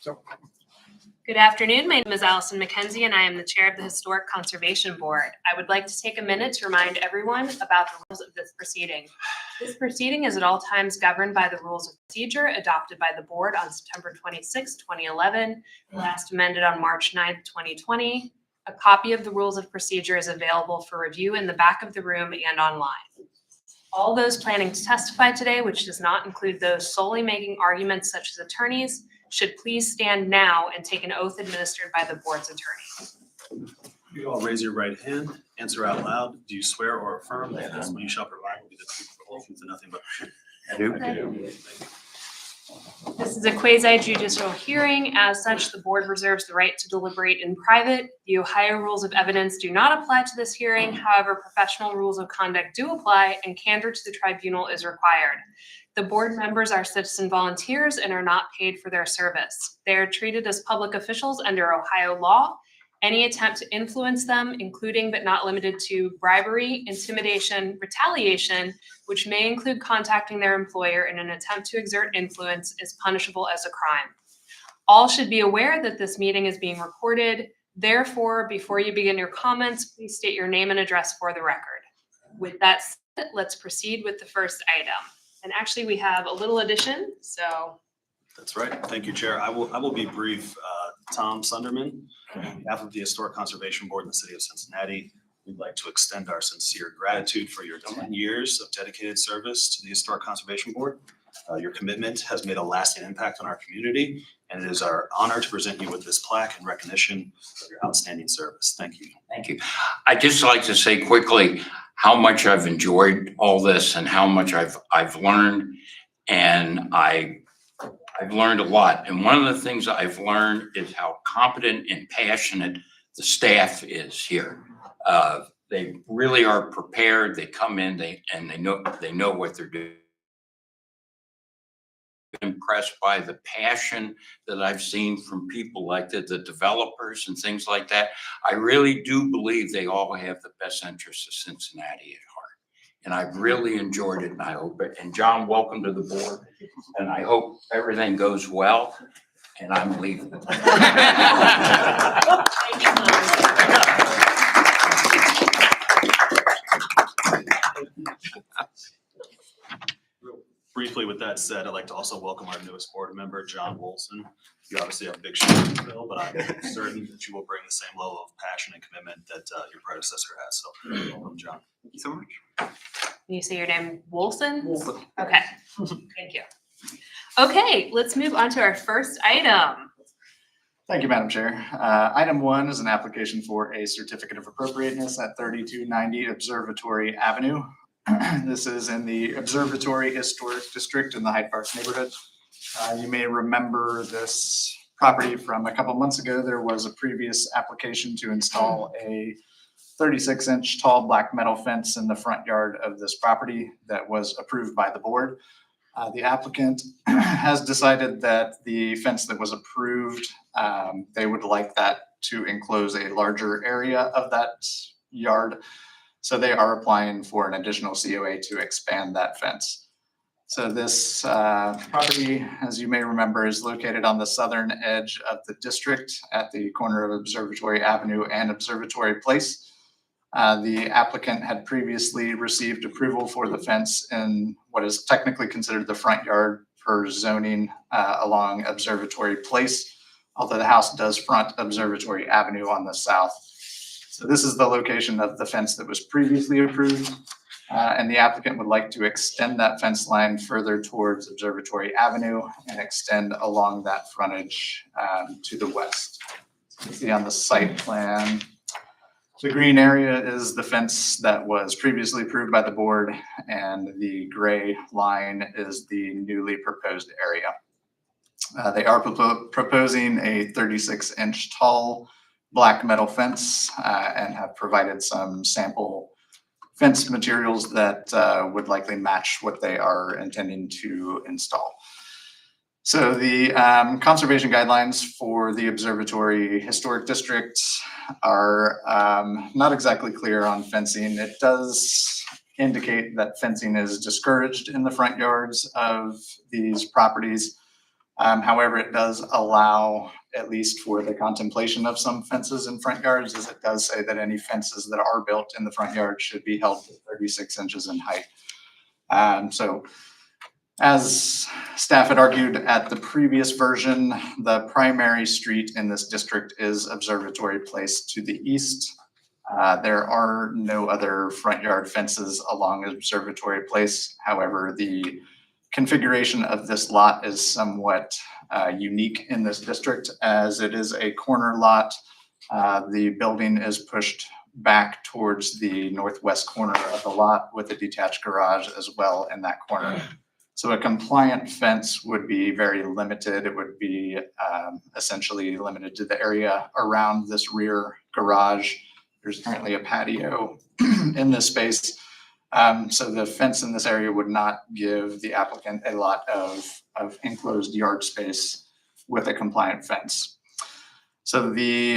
Good afternoon. My name is Allison McKenzie, and I am the chair of the Historic Conservation Board. I would like to take a minute to remind everyone about the rules of this proceeding. This proceeding is at all times governed by the rules of procedure adopted by the board on September 26, 2011, last amended on March 9, 2020. A copy of the rules of procedure is available for review in the back of the room and online. All those planning to testify today, which does not include those solely making arguments such as attorneys, should please stand now and take an oath administered by the board's attorney. You all raise your right hand, answer out loud. Do you swear or affirm that the testimony you shall provide will be the truth, the whole truth, and nothing but the truth? This is a quasi-judicial hearing. As such, the board reserves the right to deliberate in private. The Ohio rules of evidence do not apply to this hearing. However, professional rules of conduct do apply, and candor to the tribunal is required. The board members are citizen volunteers and are not paid for their service. They are treated as public officials under Ohio law. Any attempt to influence them, including but not limited to bribery, intimidation, retaliation, which may include contacting their employer in an attempt to exert influence, is punishable as a crime. All should be aware that this meeting is being recorded. Therefore, before you begin your comments, please state your name and address for the record. With that said, let's proceed with the first item. And actually, we have a little addition, so. That's right. Thank you, Chair. I will be brief. Tom Sunderman, on behalf of the Historic Conservation Board in the City of Cincinnati, we'd like to extend our sincere gratitude for your 10 years of dedicated service to the Historic Conservation Board. Your commitment has made a lasting impact on our community, and it is our honor to present you with this plaque in recognition of your outstanding service. Thank you. Thank you. I'd just like to say quickly how much I've enjoyed all this and how much I've learned, and I've learned a lot. And one of the things I've learned is how competent and passionate the staff is here. They really are prepared. They come in, they know what they're doing. Impressed by the passion that I've seen from people like the developers and things like that. I really do believe they all have the best interests of Cincinnati at heart. And I've really enjoyed it, and I hope it. And John, welcome to the board. And I hope everything goes well. And I'm leaving. Briefly, with that said, I'd like to also welcome our newest board member, John Wolson. You obviously have a big shoes to fill, but I'm certain that you will bring the same level of passion and commitment that your predecessor has. So welcome, John. Thank you so much. You say your name Wolson? Wolson. Okay, thank you. Okay, let's move on to our first item. Thank you, Madam Chair. Item 1 is an application for a certificate of appropriateness at 3290 Observatory Avenue. This is in the Observatory Historic District in the Hyde Park neighborhood. You may remember this property from a couple months ago. There was a previous application to install a 36-inch tall black metal fence in the front yard of this property that was approved by the board. The applicant has decided that the fence that was approved, they would like that to enclose a larger area of that yard. So they are applying for an additional COA to expand that fence. So this property, as you may remember, is located on the southern edge of the district at the corner of Observatory Avenue and Observatory Place. The applicant had previously received approval for the fence in what is technically considered the front yard per zoning along Observatory Place, although the house does front Observatory Avenue on the south. So this is the location of the fence that was previously approved, and the applicant would like to extend that fence line further towards Observatory Avenue and extend along that frontage to the west. So you can see on the site plan, the green area is the fence that was previously approved by the board, and the gray line is the newly proposed area. They are proposing a 36-inch tall black metal fence and have provided some sample fence materials that would likely match what they are intending to install. So the conservation guidelines for the Observatory Historic District are not exactly clear on fencing. It does indicate that fencing is discouraged in the front yards of these properties, However, it does allow, at least for the contemplation of some fences in front yards, as it does say that any fences that are built in the front yard should be held to 36 inches in height. So as staff had argued at the previous version, the primary street in this district is Observatory Place to the east. There are no other front yard fences along Observatory Place. However, the configuration of this lot is somewhat unique in this district, as it is a corner lot. The building is pushed back towards the northwest corner of the lot with a detached garage as well in that corner. So a compliant fence would be very limited. It would be essentially limited to the area around this rear garage. There's currently a patio in this space. So the fence in this area would not give the applicant a lot of enclosed yard space with a compliant fence. So the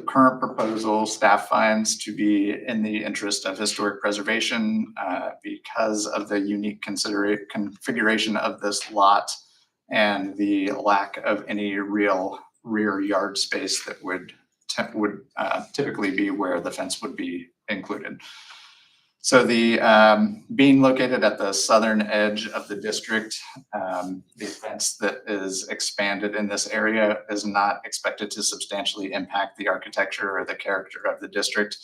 current proposal staff finds to be in the interest of historic preservation because of the unique configuration of this lot and the lack of any real rear yard space that would typically be where the fence would be included. So the being located at the southern edge of the district, the fence that is expanded in this area is not expected to substantially impact the architecture or the character of the district.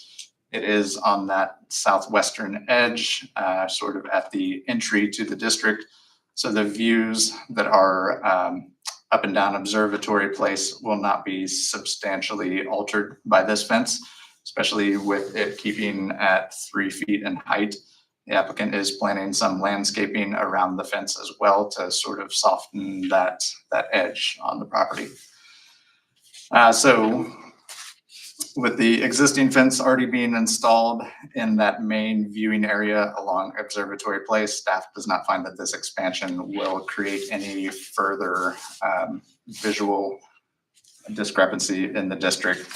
It is on that southwestern edge, sort of at the entry to the district. So the views that are up and down Observatory Place will not be substantially altered by this fence, especially with it keeping at 3 feet in height. The applicant is planning some landscaping around the fence as well to sort of soften that edge on the property. So with the existing fence already being installed in that main viewing area along Observatory Place, staff does not find that this expansion will create any further visual discrepancy in the district.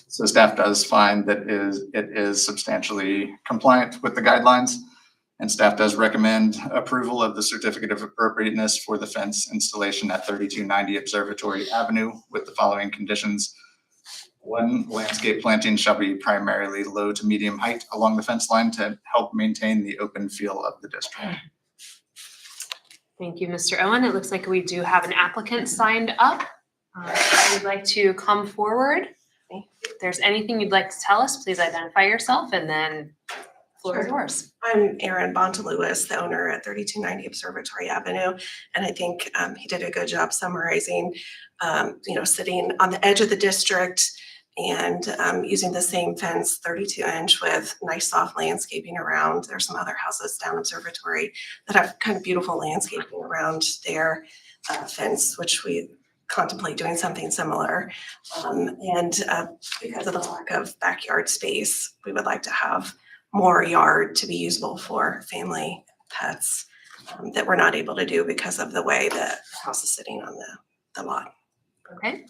So staff does find that it is substantially compliant with the guidelines, and staff does recommend approval of the certificate of appropriateness for the fence installation at 3290 Observatory Avenue with the following conditions. 1, landscape planting shall be primarily low to medium height along the fence line to help maintain the open feel of the district. Thank you, Mr. Owen. It looks like we do have an applicant signed up. If you'd like to come forward. If there's anything you'd like to tell us, please identify yourself and then floor is yours. I'm Erin Bonta-Lewis, the owner at 3290 Observatory Avenue, and I think he did a good job summarizing, sitting on the edge of the district and using the same fence, 32-inch with nice soft landscaping around. There's some other houses down Observatory that have kind of beautiful landscaping around their fence, which we contemplate doing something similar. And because of the lack of backyard space, we would like to have more yard to be usable for family pets that we're not able to do because of the way the house is sitting on the lot. Okay.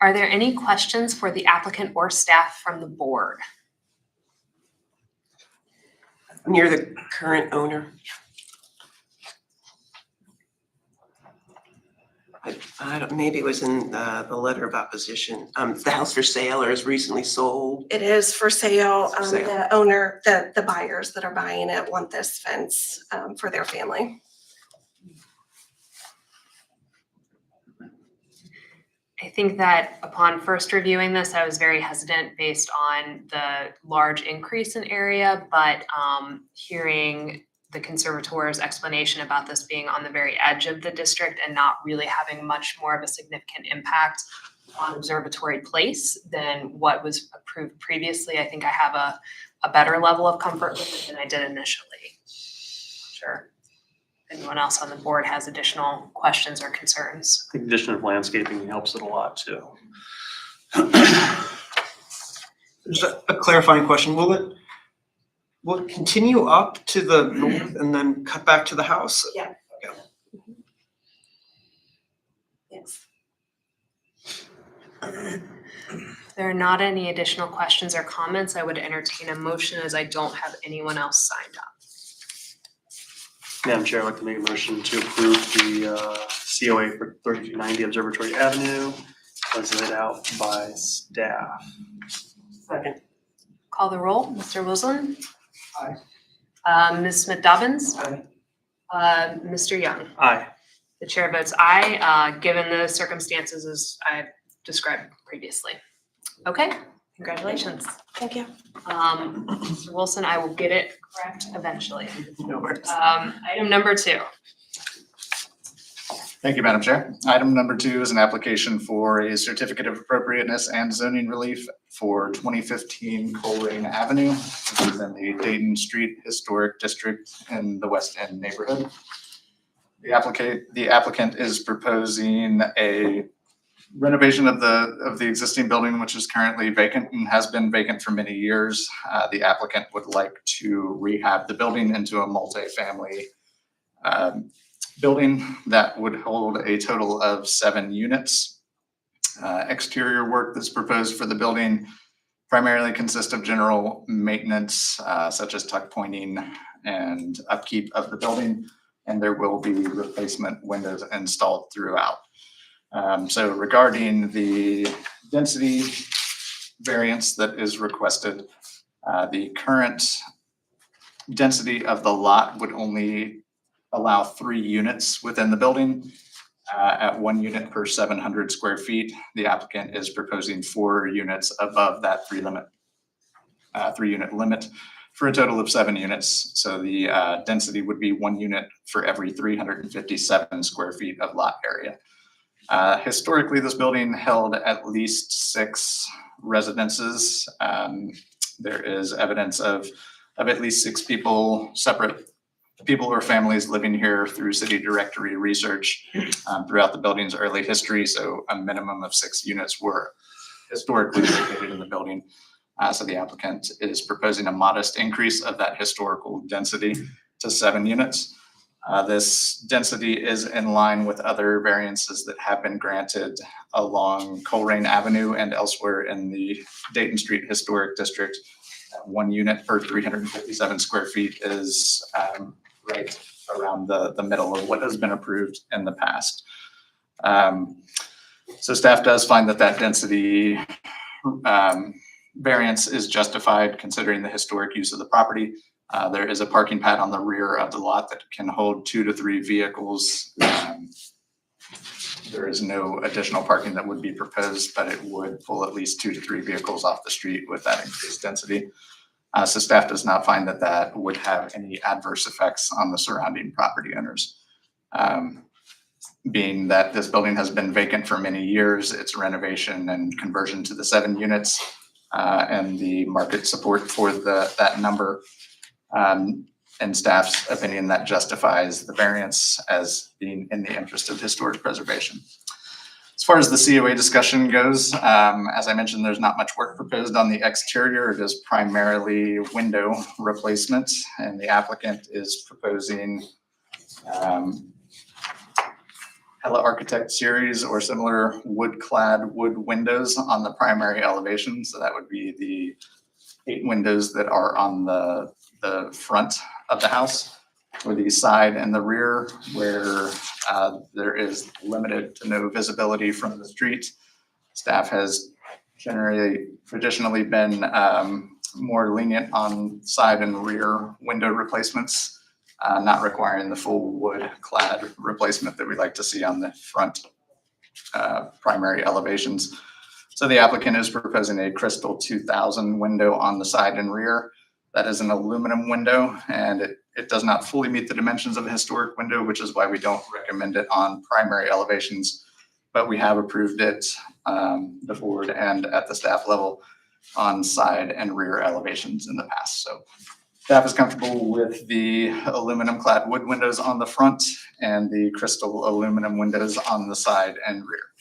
Are there any questions for the applicant or staff from the board? You're the current owner? I don't, maybe it was in the letter of opposition. Is the house for sale or is recently sold? It is for sale. For sale. The owner, the buyers that are buying it want this fence for their family. I think that upon first reviewing this, I was very hesitant based on the large increase in area, but hearing the conservator's explanation about this being on the very edge of the district and not really having much more of a significant impact on Observatory Place than what was approved previously, I think I have a better level of comfort with it than I did initially. Sure. Anyone else on the board has additional questions or concerns? The addition of landscaping helps it a lot too. Just a clarifying question. Will it continue up to the north and then cut back to the house? Yeah. Okay. Yes. If there are not any additional questions or comments, I would entertain a motion as I don't have anyone else signed up. Madam Chair, I'd like to make a motion to approve the COA for 3290 Observatory Avenue as laid out by staff. Second. Call the roll. Mr. Wilson? Aye. Ms. Smith Dobbins? Aye. Mr. Young? Aye. The chair votes aye, given the circumstances as I described previously. Okay, congratulations. Thank you. Mr. Wilson, I will get it correct eventually. No worries. Item number 2. Thank you, Madam Chair. Item number 2 is an application for a certificate of appropriateness and zoning relief for 2015 Colerain Avenue, which is in the Dayton Street Historic District in the West End neighborhood. The applicant is proposing a renovation of the existing building, which is currently vacant and has been vacant for many years. The applicant would like to rehab the building into a multifamily building that would hold a total of 7 units. Exterior work that's proposed for the building primarily consists of general maintenance, such as tuck pointing and upkeep of the building, and there will be replacement windows installed throughout. So regarding the density variance that is requested, the current density of the lot would only allow 3 units within the building at 1 unit per 700 square feet. The applicant is proposing 4 units above that 3-unit limit for a total of 7 units. So the density would be 1 unit for every 357 square feet of lot area. Historically, this building held at least 6 residences. There is evidence of at least 6 people, separate people or families living here through city directory research throughout the building's early history. So a minimum of 6 units were historically located in the building. So the applicant is proposing a modest increase of that historical density to 7 units. This density is in line with other variances that have been granted along Colerain Avenue and elsewhere in the Dayton Street Historic District. 1 unit per 357 square feet is right around the middle of what has been approved in the past. So staff does find that density variance is justified considering the historic use of the property. There is a parking pad on the rear of the lot that can hold 2 to 3 vehicles. There is no additional parking that would be proposed, but it would pull at least 2 to 3 vehicles off the street with that increased density. So staff does not find that would have any adverse effects on the surrounding property owners. Being that this building has been vacant for many years, its renovation and conversion to the 7 units and the market support for that number, in staff's opinion, that justifies the variance as being in the interest of historic preservation. As far as the COA discussion goes, as I mentioned, there's not much work proposed on the exterior. It is primarily window replacement, and the applicant is proposing Hella Architect series or similar wood-clad wood windows on the primary elevation. So that would be the 8 windows that are on the front of the house, or the side and the rear, where there is limited to no visibility from the street. Staff has traditionally been more lenient on side and rear window replacements, not requiring the full wood clad replacement that we like to see on the front primary elevations. So the applicant is proposing a Crystal 2000 window on the side and rear. That is an aluminum window, and it does not fully meet the dimensions of a historic window, which is why we don't recommend it on primary elevations, but we have approved it, the board and at the staff level, on side and rear elevations in the past. So staff is comfortable with the aluminum clad wood windows on the front and the crystal aluminum windows on the side and rear.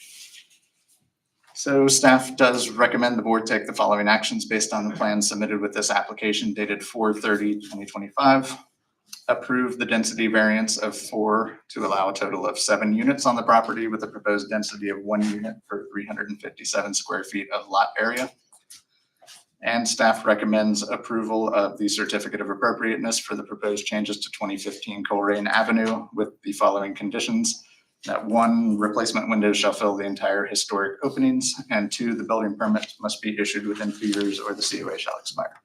So staff does recommend the board take the following actions based on the plan submitted with this application dated 4/30/2025. Approve the density variance of 4 to allow a total of 7 units on the property with a proposed density of 1 unit per 357 square feet of lot area. And staff recommends approval of the certificate of appropriateness for the proposed changes to 2015 Colerain Avenue with the following conditions. that 1, replacement windows shall fill the entire historic openings, and 2, the building permit must be issued within 2 years or the COA shall expire.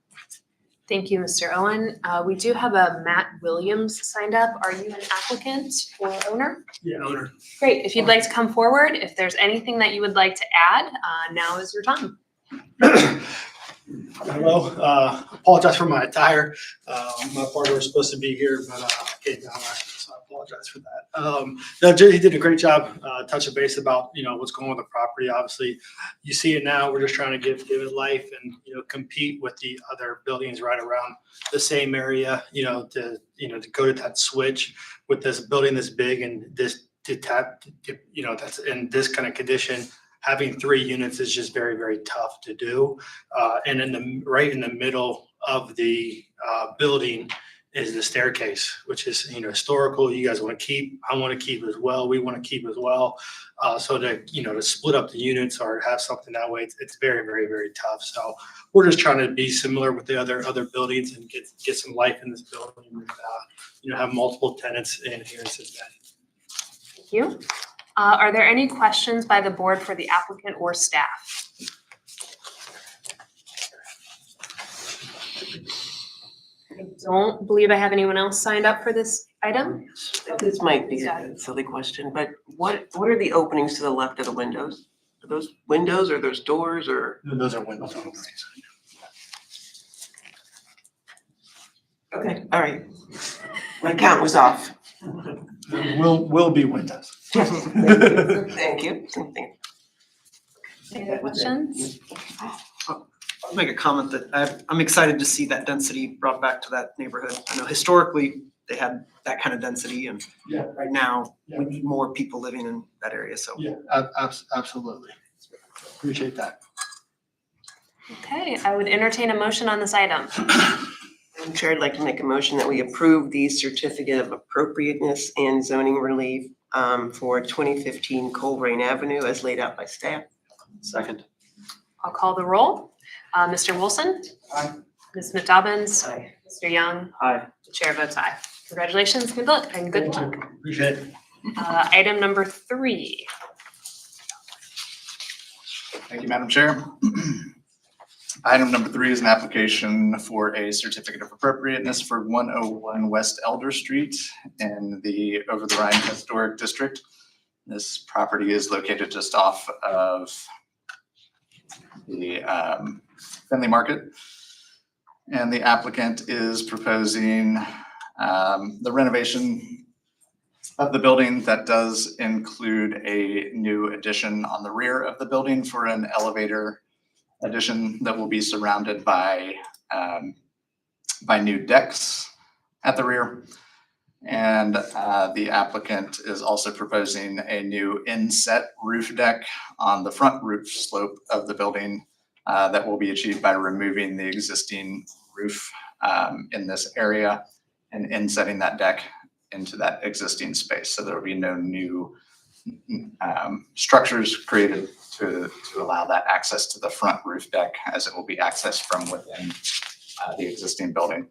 Thank you, Mr. Owen. We do have a Matt Williams signed up. Are you an applicant or owner? Yeah, owner. Great. If you'd like to come forward, if there's anything that you would like to add, now is your time. Hello, apologize for my attire. My partner was supposed to be here, but I came down last night, so I apologize for that. No, he did a great job touching base about, what's going on with the property. Obviously, you see it now. We're just trying to give it life and, compete with the other buildings right around the same area, to go to that switch with this building this big and this that's in this kind of condition. Having 3 units is just very, very tough to do. And right in the middle of the building is the staircase, which is, historical. You guys want to keep, I want to keep as well. We want to keep as well. So to split up the units or have something that way, it's very, very, very tough. So we're just trying to be similar with the other buildings and get some life in this building and, have multiple tenants in here in Cincinnati. Thank you. Are there any questions by the board for the applicant or staff? I don't believe I have anyone else signed up for this item. This might be a silly question, but what are the openings to the left of the windows? Are those windows or those doors or? Those are windows on the right. Okay, all right. My count was off. Will be windows. Thank you. Any other questions? I'll make a comment that I'm excited to see that density brought back to that neighborhood. I know historically they had that kind of density, and Yeah. right now Yeah. we need more people living in that area, so. Yeah, absolutely. Appreciate that. Okay, I would entertain a motion on this item. Madam Chair, I'd like to make a motion that we approve the certificate of appropriateness and zoning relief for 2015 Colerain Avenue as laid out by staff. Second. I'll call the roll. Mr. Wilson? Aye. Ms. McDobbins? Aye. Mr. Young? Aye. The chair votes aye. Congratulations, good luck, and good luck. Appreciate it. Item number 3. Thank you, Madam Chair. Item number 3 is an application for a certificate of appropriateness for 101 West Elder Street in the Over the Rhine Historic District. This property is located just off of the Finley Market. And the applicant is proposing the renovation of the building that does include a new addition on the rear of the building for an elevator addition that will be surrounded by new decks at the rear. And the applicant is also proposing a new inset roof deck on the front roof slope of the building that will be achieved by removing the existing roof in this area and insetting that deck into that existing space. So there will be no new structures created to allow that access to the front roof deck, as it will be accessed from within the existing building.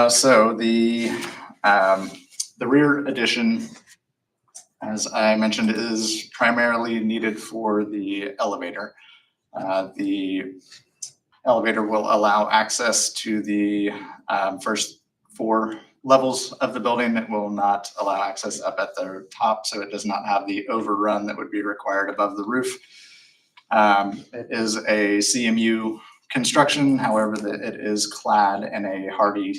So the rear addition, as I mentioned, is primarily needed for the elevator. The elevator will allow access to the first 4 levels of the building. It will not allow access up at the top, so it does not have the overrun that would be required above the roof. It is a CMU construction, however, it is clad in a hardy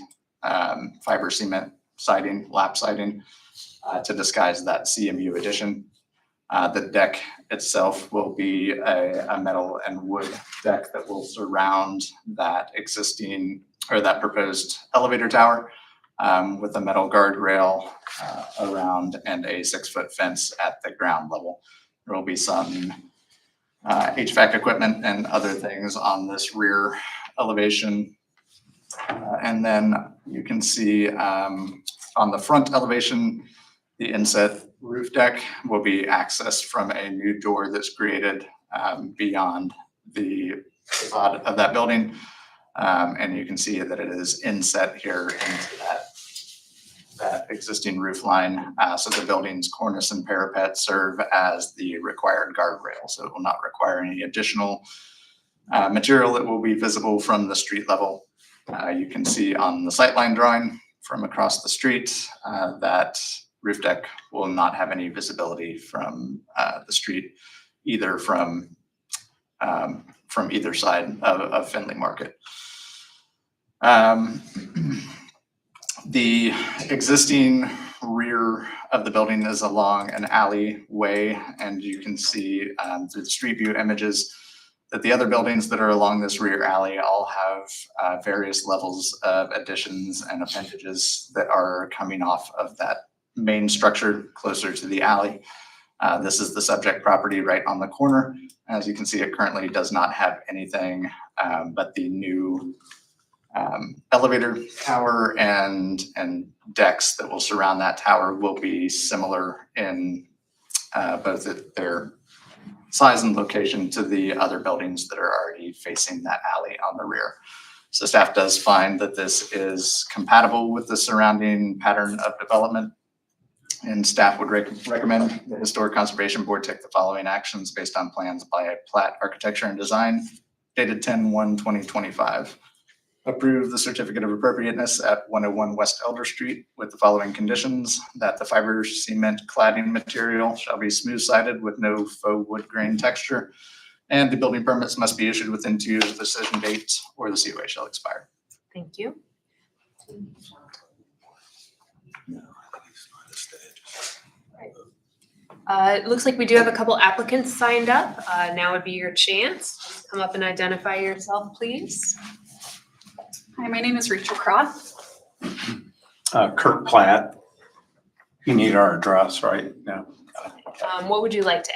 fiber cement siding, lap siding, to disguise that CMU addition. The deck itself will be a metal and wood deck that will surround that existing or that proposed elevator tower with a metal guardrail around and a 6-foot fence at the ground level. There will be some HVAC equipment and other things on this rear elevation. And then you can see on the front elevation, the inset roof deck will be accessed from a new door that's created beyond the facade of that building. And you can see that it is inset here into that existing roof line. So the building's cornice and parapet serve as the required guardrail. So it will not require any additional material that will be visible from the street level. You can see on the sightline drawing from across the street that roof deck will not have any visibility from the street, either from either side of Findlay Market. The existing rear of the building is along an alleyway, and you can see through the street view images that the other buildings that are along this rear alley all have various levels of additions and appendages that are coming off of that main structure closer to the alley. This is the subject property right on the corner. As you can see, it currently does not have anything but the new elevator tower and decks that will surround that tower will be similar in both their size and location to the other buildings that are already facing that alley on the rear. So staff does find that this is compatible with the surrounding pattern of development. And staff would recommend the Historic Conservation Board take the following actions based on plans by Platt Architecture and Design dated 10/1/2025. Approve the certificate of appropriateness at 101 West Elder Street with the following conditions: that the fiber cement cladding material shall be smooth sided with no faux wood grain texture, and the building permits must be issued within 2 years of the decision date or the COA shall expire. Thank you. It looks like we do have a couple applicants signed up. Now would be your chance. Come up and identify yourself, please. Hi, my name is Rachel Croft. Kurt Platt. You need our address, right? No. What would you like to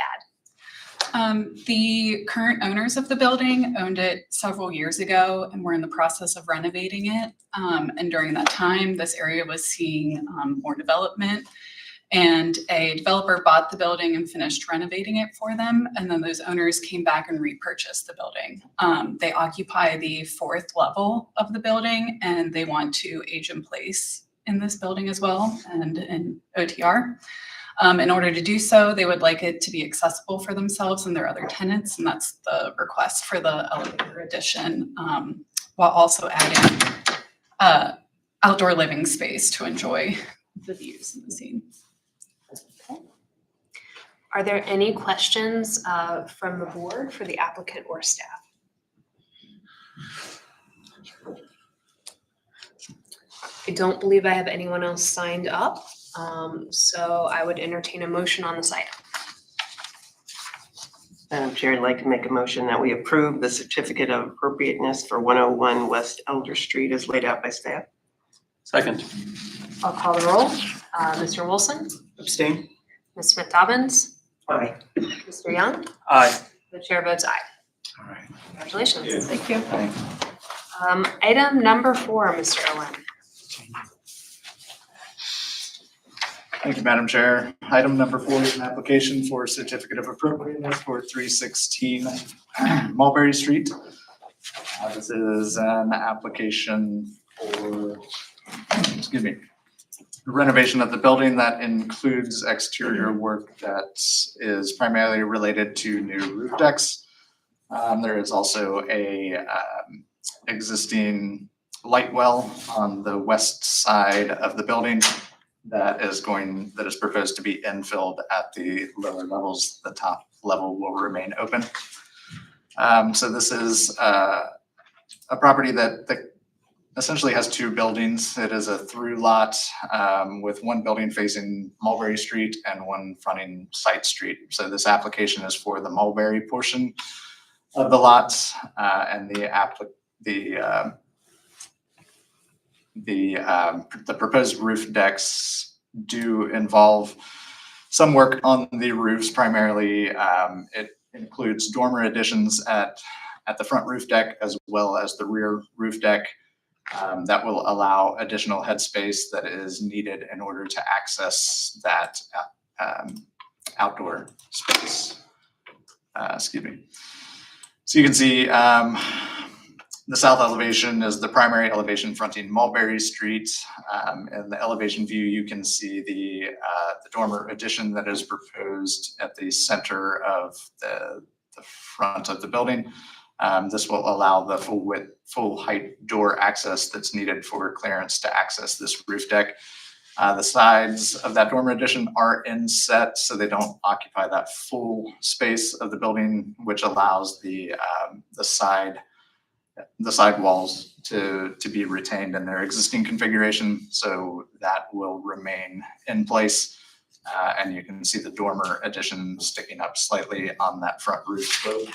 add? The current owners of the building owned it several years ago and were in the process of renovating it. And during that time, this area was seeing more development. And a developer bought the building and finished renovating it for them. And then those owners came back and repurchased the building. They occupy the 4th level of the building, and they want to age in place in this building as well and in OTR. In order to do so, they would like it to be accessible for themselves and their other tenants, and that's the request for the elevator addition, while also adding outdoor living space to enjoy the views and the scene. Are there any questions from the board for the applicant or staff? I don't believe I have anyone else signed up, so I would entertain a motion on this item. Madam Chair, I'd like to make a motion that we approve the certificate of appropriateness for 101 West Elder Street as laid out by staff. Second. I'll call the roll. Mr. Wilson, Abstain? Ms. Smith Dobbins, Aye. Mr. Young, Aye. the chair votes aye. All right. Congratulations. Thank you. Item number 4, Mr. Owen. Thank you, Madam Chair. Item number 4 is an application for a certificate of appropriateness for 316 Mulberry Street. This is an application for, renovation of the building that includes exterior work that is primarily related to new roof decks. There is also a existing light well on the west side of the building that is proposed to be infilled at the lower levels. The top level will remain open. So this is a property that essentially has 2 buildings. It is a through lot with one building facing Mulberry Street and one fronting Site Street. So this application is for the Mulberry portion of the lot, and the proposed roof decks do involve some work on the roofs. Primarily, it includes dormer additions at the front roof deck as well as the rear roof deck. That will allow additional headspace that is needed in order to access that outdoor space. So you can see The south elevation is the primary elevation fronting Mulberry Street. In the elevation view, you can see the dormer addition that is proposed at the center of the front of the building. This will allow the full height door access that's needed for clearance to access this roof deck. The sides of that dormer addition are inset, so they don't occupy that full space of the building, which allows the side walls to be retained in their existing configuration. So that will remain in place. And you can see the dormer addition sticking up slightly on that front roof lobe.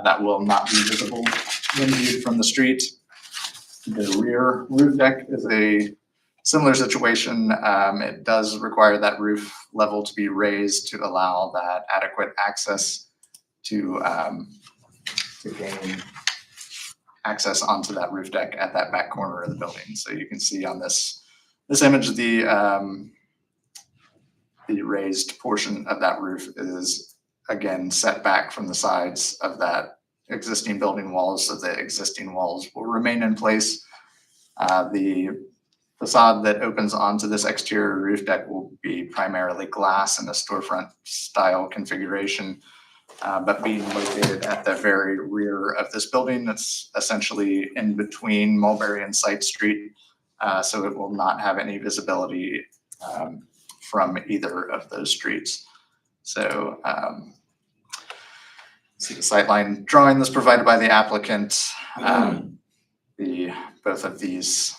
That will not be visible when viewed from the street. The rear roof deck is a similar situation. It does require that roof level to be raised to allow that adequate access to gain access onto that roof deck at that back corner of the building. So you can see on this image, the raised portion of that roof is again set back from the sides of that existing building walls, so the existing walls will remain in place. The facade that opens onto this exterior roof deck will be primarily glass in a storefront style configuration. But being located at the very rear of this building, it's essentially in between Mulberry and Site Street. So it will not have any visibility from either of those streets. So see the sightline drawing that's provided by the applicant. Both of these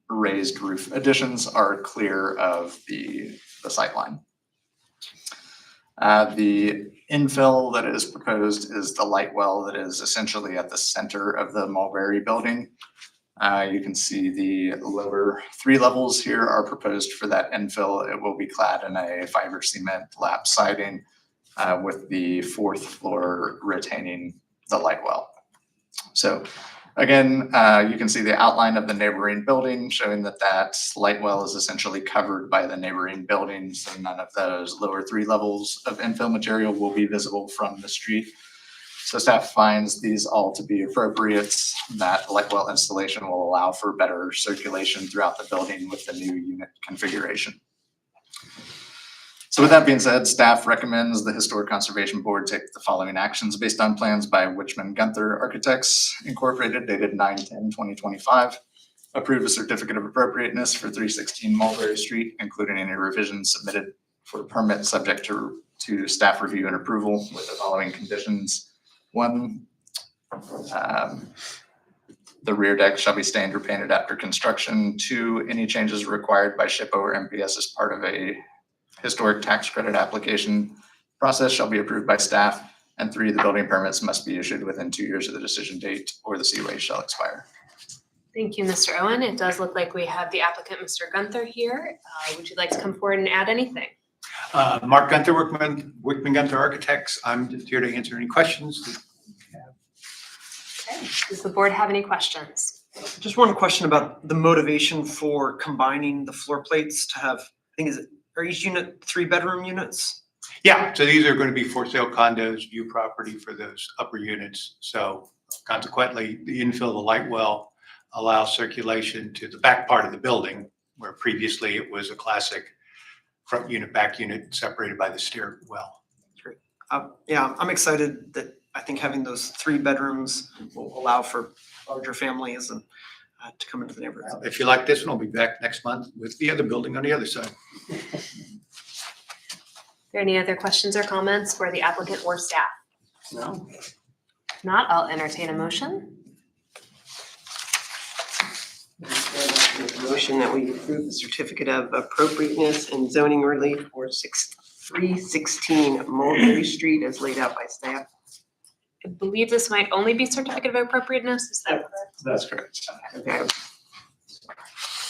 raised roof additions are clear of the sightline. The infill that is proposed is the light well that is essentially at the center of the Mulberry building. You can see the lower 3 levels here are proposed for that infill. It will be clad in a fiber cement lap siding with the 4th floor retaining the light well. So again, you can see the outline of the neighboring building showing that light well is essentially covered by the neighboring buildings, so none of those lower 3 levels of infill material will be visible from the street. So staff finds these all to be appropriate. That light well installation will allow for better circulation throughout the building with the new unit configuration. So with that being said, staff recommends the Historic Conservation Board take the following actions based on plans by Wichmann Gunther Architects Incorporated dated 9/10/2025. Approve a certificate of appropriateness for 316 Mulberry Street, including any revisions submitted for permit subject to staff review and approval with the following conditions. 1, the rear deck shall be stained or painted after construction. 2, any changes required by SHPO or MPS as part of a historic tax credit application process shall be approved by staff. And 3, the building permits must be issued within 2 years of the decision date or the COA shall expire. Thank you, Mr. Owen. It does look like we have the applicant, Mr. Gunther, here. Would you like to come forward and add anything? Mark Gunther, Wichmann Gunther Architects. I'm just here to answer any questions. Okay. Does the board have any questions? Just one question about the motivation for combining the floor plates to have, are each unit 3-bedroom units? Yeah, so these are going to be for sale condos, view property for those upper units. So consequently, the infill of the light well allows circulation to the back part of the building, where previously it was a classic front unit, back unit separated by the stairwell. Great. Yeah, I'm excited that I think having those 3 bedrooms will allow for larger families and to come into the neighborhood. If you like this one, I'll be back next month with the other building on the other side. Are there any other questions or comments for the applicant or staff? No. If not, I'll entertain a motion. Motion that we approve the certificate of appropriateness and zoning relief for 316 Mulberry Street as laid out by staff. I believe this might only be certificate of appropriateness. Is that correct? That's correct. Okay.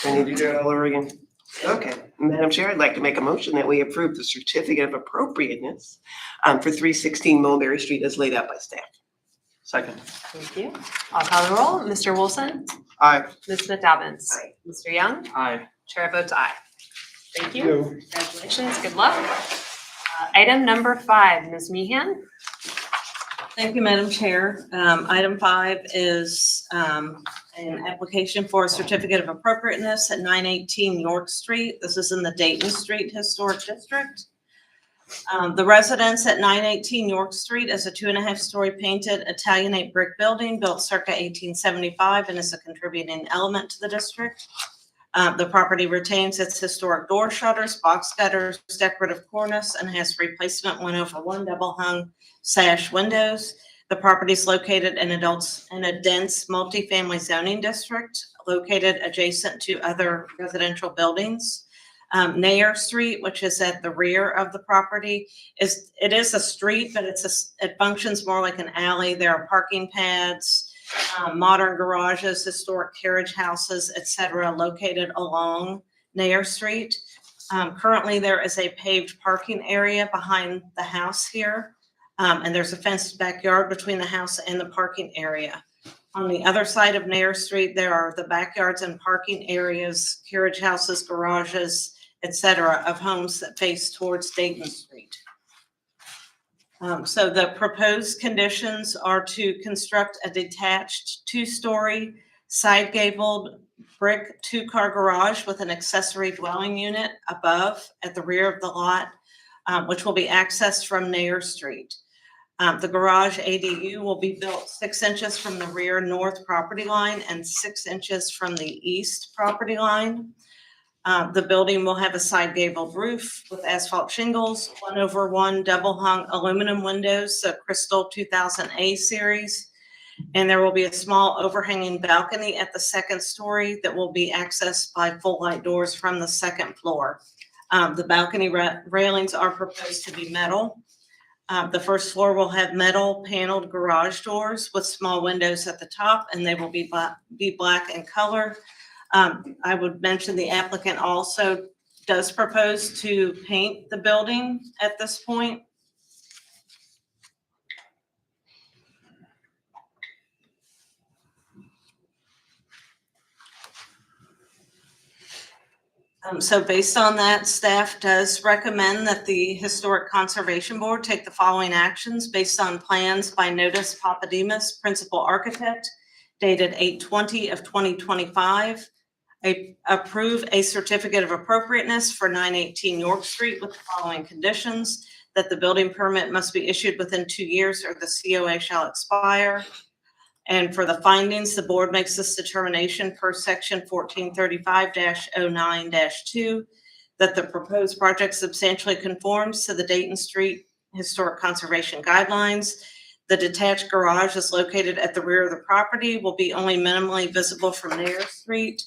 Do I need to do it all over again? Okay, Madam Chair, I'd like to make a motion that we approve the certificate of appropriateness for 316 Mulberry Street as laid out by staff. Second. Thank you. I'll call the roll. Mr. Wilson? Aye. Ms. Smith Dobbins? Aye. Mr. Young? Aye. Chair votes aye. Thank you. Congratulations. Good luck. Item number 5, Ms. Meehan. Thank you, Madam Chair. Item 5 is an application for a certificate of appropriateness at 918 York Street. This is in the Dayton Street Historic District. The residence at 918 York Street is a 2.5-story painted Italianate brick building built circa 1875 and is a contributing element to the district. The property retains its historic door shutters, box gutters, decorative cornice, and has replacement 1/1 double hung sash windows. The property is located in a dense multifamily zoning district located adjacent to other residential buildings. Nair Street, which is at the rear of the property, is a street, but it functions more like an alley. There are parking pads, modern garages, historic carriage houses, et cetera, located along Nair Street. Currently, there is a paved parking area behind the house here, and there's a fenced backyard between the house and the parking area. On the other side of Nair Street, there are the backyards and parking areas, carriage houses, garages, et cetera, of homes that face towards Dayton Street. So the proposed conditions are to construct a detached 2-story side gabled brick 2-car garage with an accessory dwelling unit above at the rear of the lot, which will be accessed from Nair Street. The garage ADU will be built 6 inches from the rear north property line and 6 inches from the east property line. The building will have a side gabled roof with asphalt shingles, 1/1 double hung aluminum windows, so Crystal 2000A series. And there will be a small overhanging balcony at the 2nd story that will be accessed by full light doors from the 2nd floor. The balcony railings are proposed to be metal. The 1st floor will have metal paneled garage doors with small windows at the top, and they will be black in color. I would mention the applicant also does propose to paint the building at this point. So based on that, staff does recommend that the Historic Conservation Board take the following actions based on plans by Notice Papademos, Principal Architect, dated 8/20 of 2025. Approve a certificate of appropriateness for 918 York Street with the following conditions: that the building permit must be issued within 2 years or the COA shall expire. And for the findings, the board makes this determination per section 1435-09-2, that the proposed project substantially conforms to the Dayton Street Historic Conservation Guidelines. The detached garage is located at the rear of the property, will be only minimally visible from Nair Street.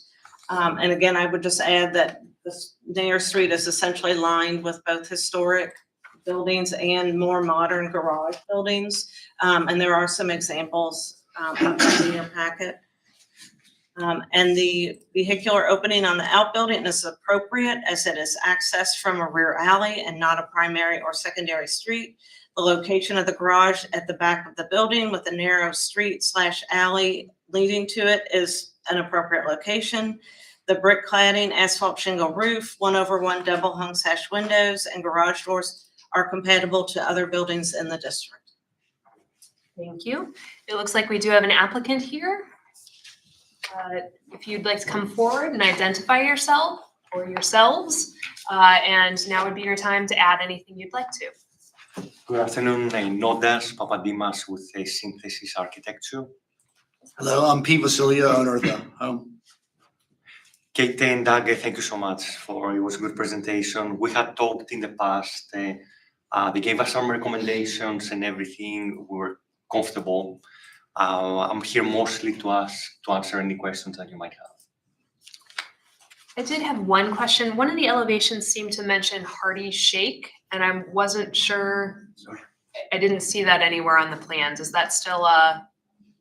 And again, I would just add that this Nair Street is essentially lined with both historic buildings and more modern garage buildings. And there are some examples in your packet. And the vehicular opening on the outbuilding is appropriate as it is accessed from a rear alley and not a primary or secondary street. The location of the garage at the back of the building with a narrow street/alley leading to it is an appropriate location. The brick cladding, asphalt shingle roof, 1/1 double hung sash windows, and garage doors are compatible to other buildings in the district. Thank you. It looks like we do have an applicant here. If you'd like to come forward and identify yourself or yourselves, and now would be your time to add anything you'd like to. Good afternoon, Nodas Papadimas with Synthesis Architecture. Hello, I'm Pete Vasilia, owner of the home. Kate and Doug, thank you so much for it was a good presentation. We had talked in the past. They gave us some recommendations and everything. We were comfortable. I'm here mostly to answer any questions that you might have. I did have one question. One of the elevations seemed to mention Hardy Shake, and I wasn't sure. I didn't see that anywhere on the plans. Is that still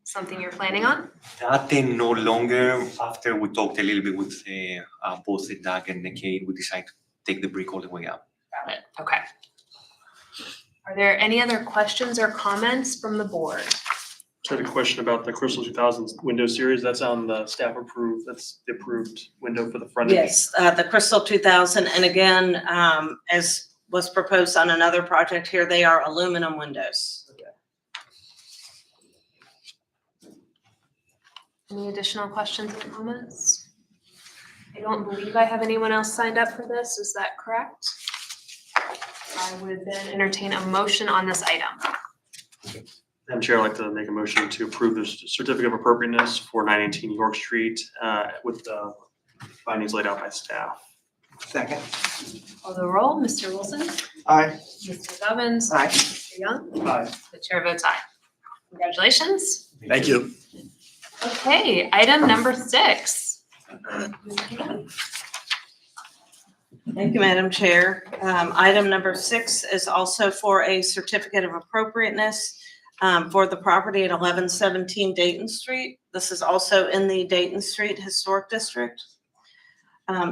something you're planning on? That no longer. After we talked a little bit with both Doug and Kate, we decided to take the brick all the way up. Got it. Okay. Are there any other questions or comments from the board? Just had a question about the Crystal 2000 window series. That's on the staff approved, that's the approved window for the front. Yes, the Crystal 2000, and again, as was proposed on another project here, they are aluminum windows. Any additional questions or comments? I don't believe I have anyone else signed up for this. Is that correct? I would then entertain a motion on this item. Madam Chair, I'd like to make a motion to approve the certificate of appropriateness for 918 York Street with the findings laid out by staff. Second. Call the roll. Mr. Wilson? Aye. Mr. Govins? Aye. Mr. Young? Aye. The chair votes aye. Congratulations. Thank you. Okay, item number 6. Thank you, Madam Chair. Item number 6 is also for a certificate of appropriateness for the property at 1117 Dayton Street. This is also in the Dayton Street Historic District.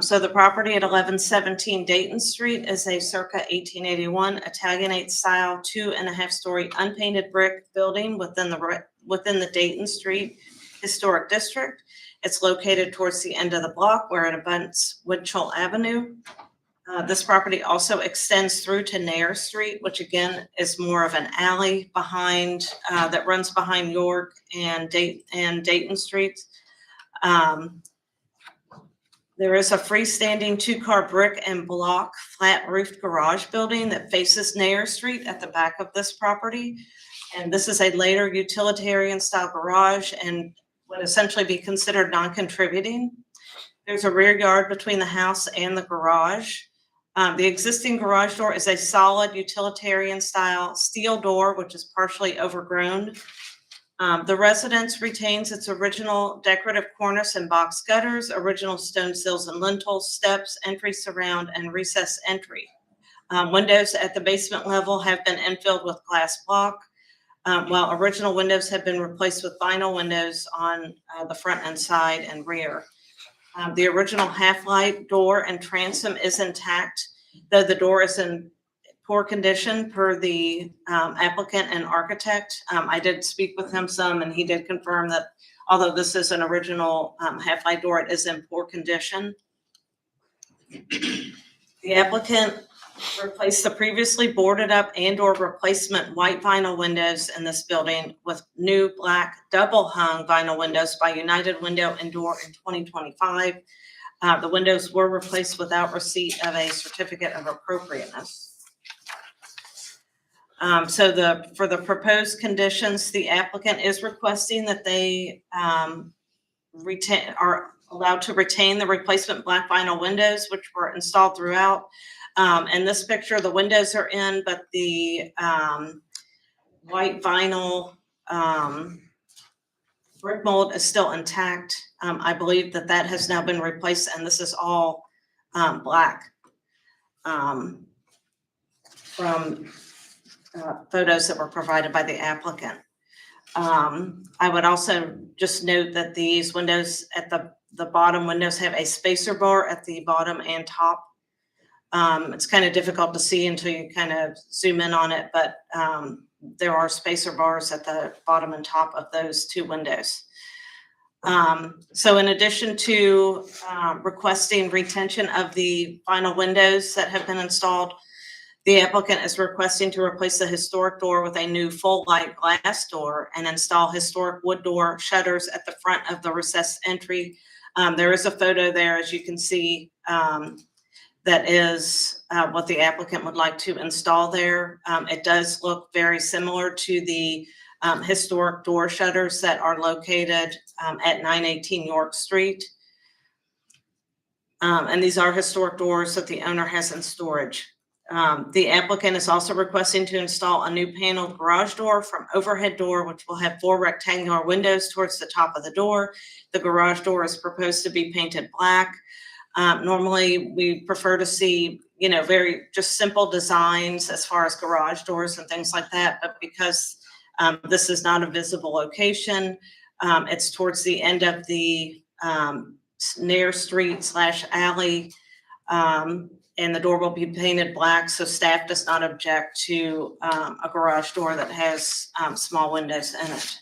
So the property at 1117 Dayton Street is a circa 1881 Italianate style 2.5-story unpainted brick building within the Dayton Street Historic District. It's located towards the end of the block where it abuts Winchell Avenue. This property also extends through to Nair Street, which again is more of an alley behind that runs behind York and Dayton Streets. There is a freestanding 2-car brick and block flat roofed garage building that faces Nair Street at the back of this property. And this is a later utilitarian style garage and would essentially be considered non-contributing. There's a rear yard between the house and the garage. The existing garage door is a solid utilitarian style steel door, which is partially overgrown. The residence retains its original decorative cornice and box gutters, original stone sills and lintels, steps, entry surround, and recess entry. Windows at the basement level have been infilled with glass block, while original windows have been replaced with vinyl windows on the front and side and rear. The original half-light door and transom is intact, though the door is in poor condition per the applicant and architect. I did speak with him some, and he did confirm that although this is an original half-light door, it is in poor condition. The applicant replaced the previously boarded up and/or replacement white vinyl windows in this building with new black double hung vinyl windows by United Window and Door in 2025. The windows were replaced without receipt of a certificate of appropriateness. For the proposed conditions, the applicant is requesting that they are allowed to retain the replacement black vinyl windows, which were installed throughout. In this picture, the windows are in, but the white vinyl brick mold is still intact. I believe that has now been replaced, and this is all black from photos that were provided by the applicant. I would also just note that these windows at the bottom windows have a spacer bar at the bottom and top. It's kind of difficult to see until you kind of zoom in on it, but there are spacer bars at the bottom and top of those 2 windows. So in addition to requesting retention of the vinyl windows that have been installed, the applicant is requesting to replace the historic door with a new full light glass door and install historic wood door shutters at the front of the recessed entry. There is a photo there, as you can see, that is what the applicant would like to install there. It does look very similar to the historic door shutters that are located at 918 York Street. And these are historic doors that the owner has in storage. The applicant is also requesting to install a new paneled garage door from overhead door, which will have 4 rectangular windows towards the top of the door. The garage door is proposed to be painted black. Normally, we prefer to see, very just simple designs as far as garage doors and things like that. But because this is not a visible location, it's towards the end of the Nair Street / alley, and the door will be painted black. So staff does not object to a garage door that has small windows in it.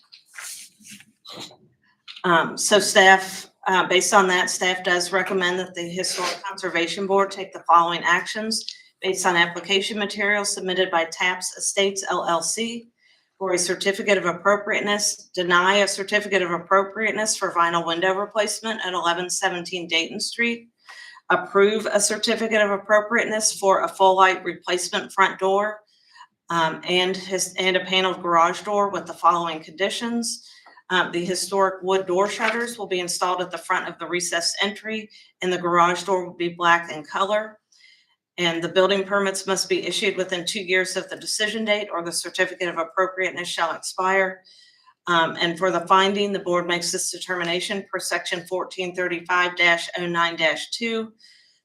So staff, based on that, staff does recommend that the Historic Conservation Board take the following actions based on application materials submitted by TAPS Estates LLC. for a certificate of appropriateness, deny a certificate of appropriateness for vinyl window replacement at 1117 Dayton Street, approve a certificate of appropriateness for a full light replacement front door, and a paneled garage door with the following conditions. The historic wood door shutters will be installed at the front of the recessed entry, and the garage door will be black in color. And the building permits must be issued within 2 years of the decision date, or the certificate of appropriateness shall expire. And for the finding, the board makes this determination per section 1435-09-2,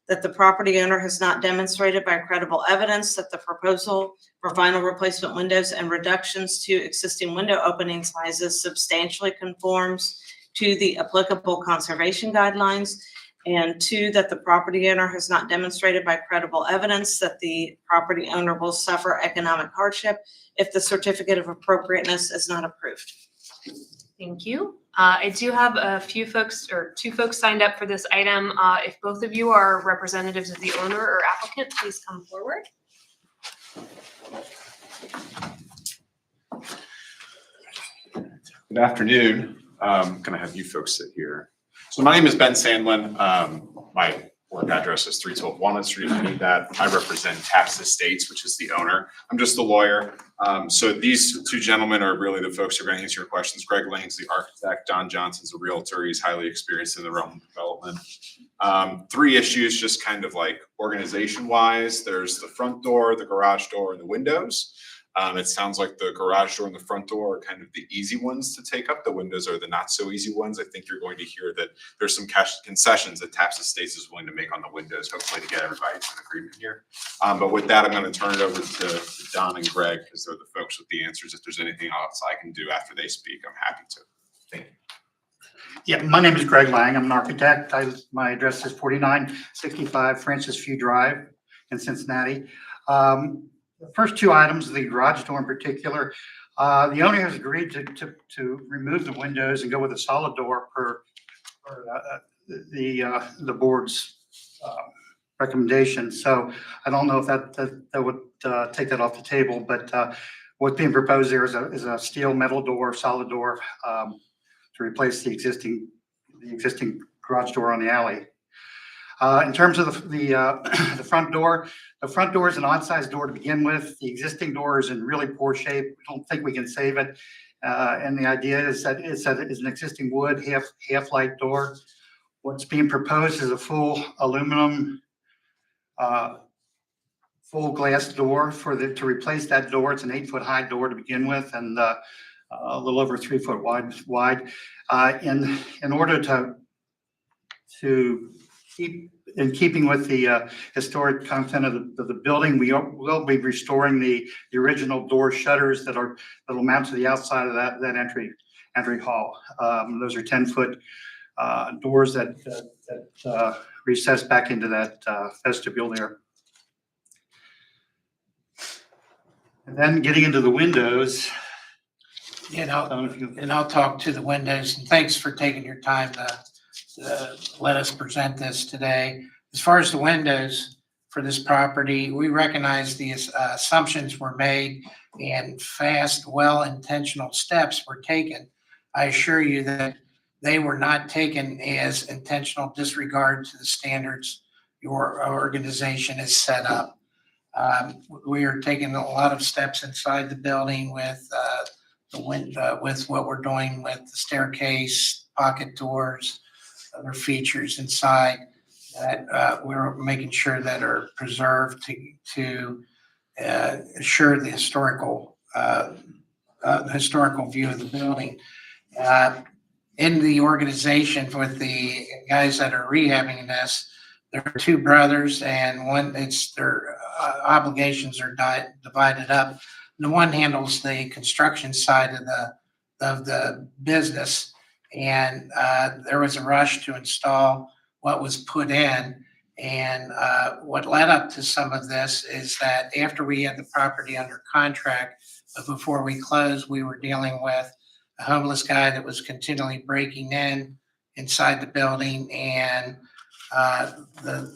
that the property owner has not demonstrated by credible evidence that the proposal for vinyl replacement windows and reductions to existing window opening sizes substantially conforms to the applicable conservation guidelines. And 2, that the property owner has not demonstrated by credible evidence that the property owner will suffer economic hardship if the certificate of appropriateness is not approved. Thank you. I do have a few folks, or 2 folks signed up for this item. If both of you are representatives of the owner or applicant, please come forward. Good afternoon. Can I have you folks sit here? So my name is Ben Sandlin. My work address is 312 Walnut Street. If you need that. I represent Taps Estates, which is the owner. I'm just the lawyer. So these 2 gentlemen are really the folks who are going to answer your questions. Greg Lang's the architect. Don Johnson's a realtor. He's highly experienced in the realm of development. 3 issues, just kind of like organization wise. There's the front door, the garage door, and the windows. It sounds like the garage door and the front door are kind of the easy ones to take up. The windows are the not so easy ones. I think you're going to hear that there's some concessions that Taps Estates is willing to make on the windows, hopefully to get everybody to an agreement here. But with that, I'm going to turn it over to Don and Greg, because they're the folks with the answers. If there's anything else I can do after they speak, I'm happy to. Thank you. Yeah, my name is Greg Lang. I'm an architect. My address is 4965 Francis Few Drive in Cincinnati. The first 2 items, the garage door in particular, the owner has agreed to remove the windows and go with a solid door per the board's recommendation. So I don't know if that would take that off the table, but what's being proposed there is a steel metal door, solid door, to replace the existing garage door on the alley. In terms of the front door, the front door is an odd-sized door to begin with. The existing door is in really poor shape. We don't think we can save it. And the idea is that it's an existing wood half-light door. What's being proposed is a full aluminum, full glass door to replace that door. It's an 8-foot high door to begin with, and a little over 3 foot wide. In order to keep in keeping with the historic content of the building, we will be restoring the original door shutters that'll mount to the outside of that entry hall. Those are 10-foot doors that recess back into that vestibule there. And then getting into the windows. And I'll talk to the windows, and thanks for taking your time to let us present this today. As far as the windows for this property, we recognize the assumptions were made and fast, well-intentional steps were taken. I assure you that they were not taken as intentional disregard to the standards your organization has set up. We are taking a lot of steps inside the building with with what we're doing with the staircase, pocket doors, other features inside that we're making sure that are preserved to assure the historical view of the building. In the organization with the guys that are rehabbing this, there are 2 brothers, and their obligations are divided up. The one handles the construction side of the business, and there was a rush to install what was put in. And what led up to some of this is that after we had the property under contract, but before we closed, we were dealing with a homeless guy that was continually breaking inside the building, and the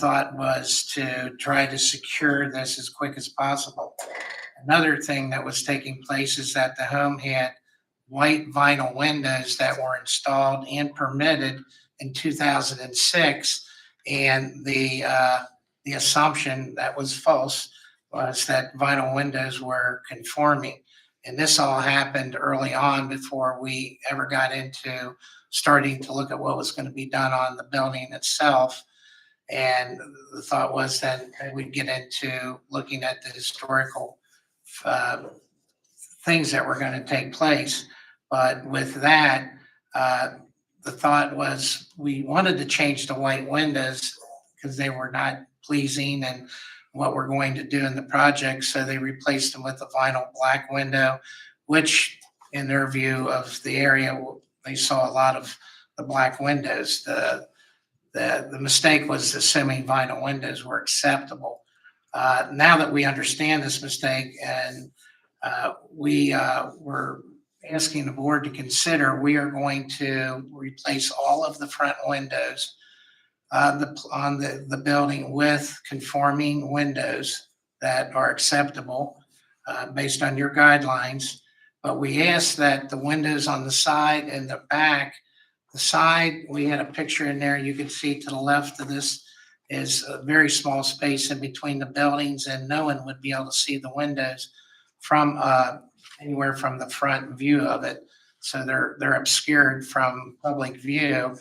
thought was to try to secure this as quick as possible. Another thing that was taking place is that the home had white vinyl windows that were installed and permitted in 2006. And the assumption that was false was that vinyl windows were conforming. And this all happened early on before we ever got into starting to look at what was going to be done on the building itself. And the thought was that we'd get into looking at the historical things that were going to take place. But with that, the thought was we wanted to change the white windows because they were not pleasing and what we're going to do in the project. So they replaced them with a vinyl black window, which in their view of the area, they saw a lot of the black windows. The mistake was assuming vinyl windows were acceptable. Now that we understand this mistake and we were asking the board to consider, we are going to replace all of the front windows on the building with conforming windows that are acceptable based on your guidelines. But we asked that the windows on the side and the back, the side, we had a picture in there, you can see to the left of this is a very small space in between the buildings, and no one would be able to see the windows from anywhere from the front view of it. So they're obscured from public view.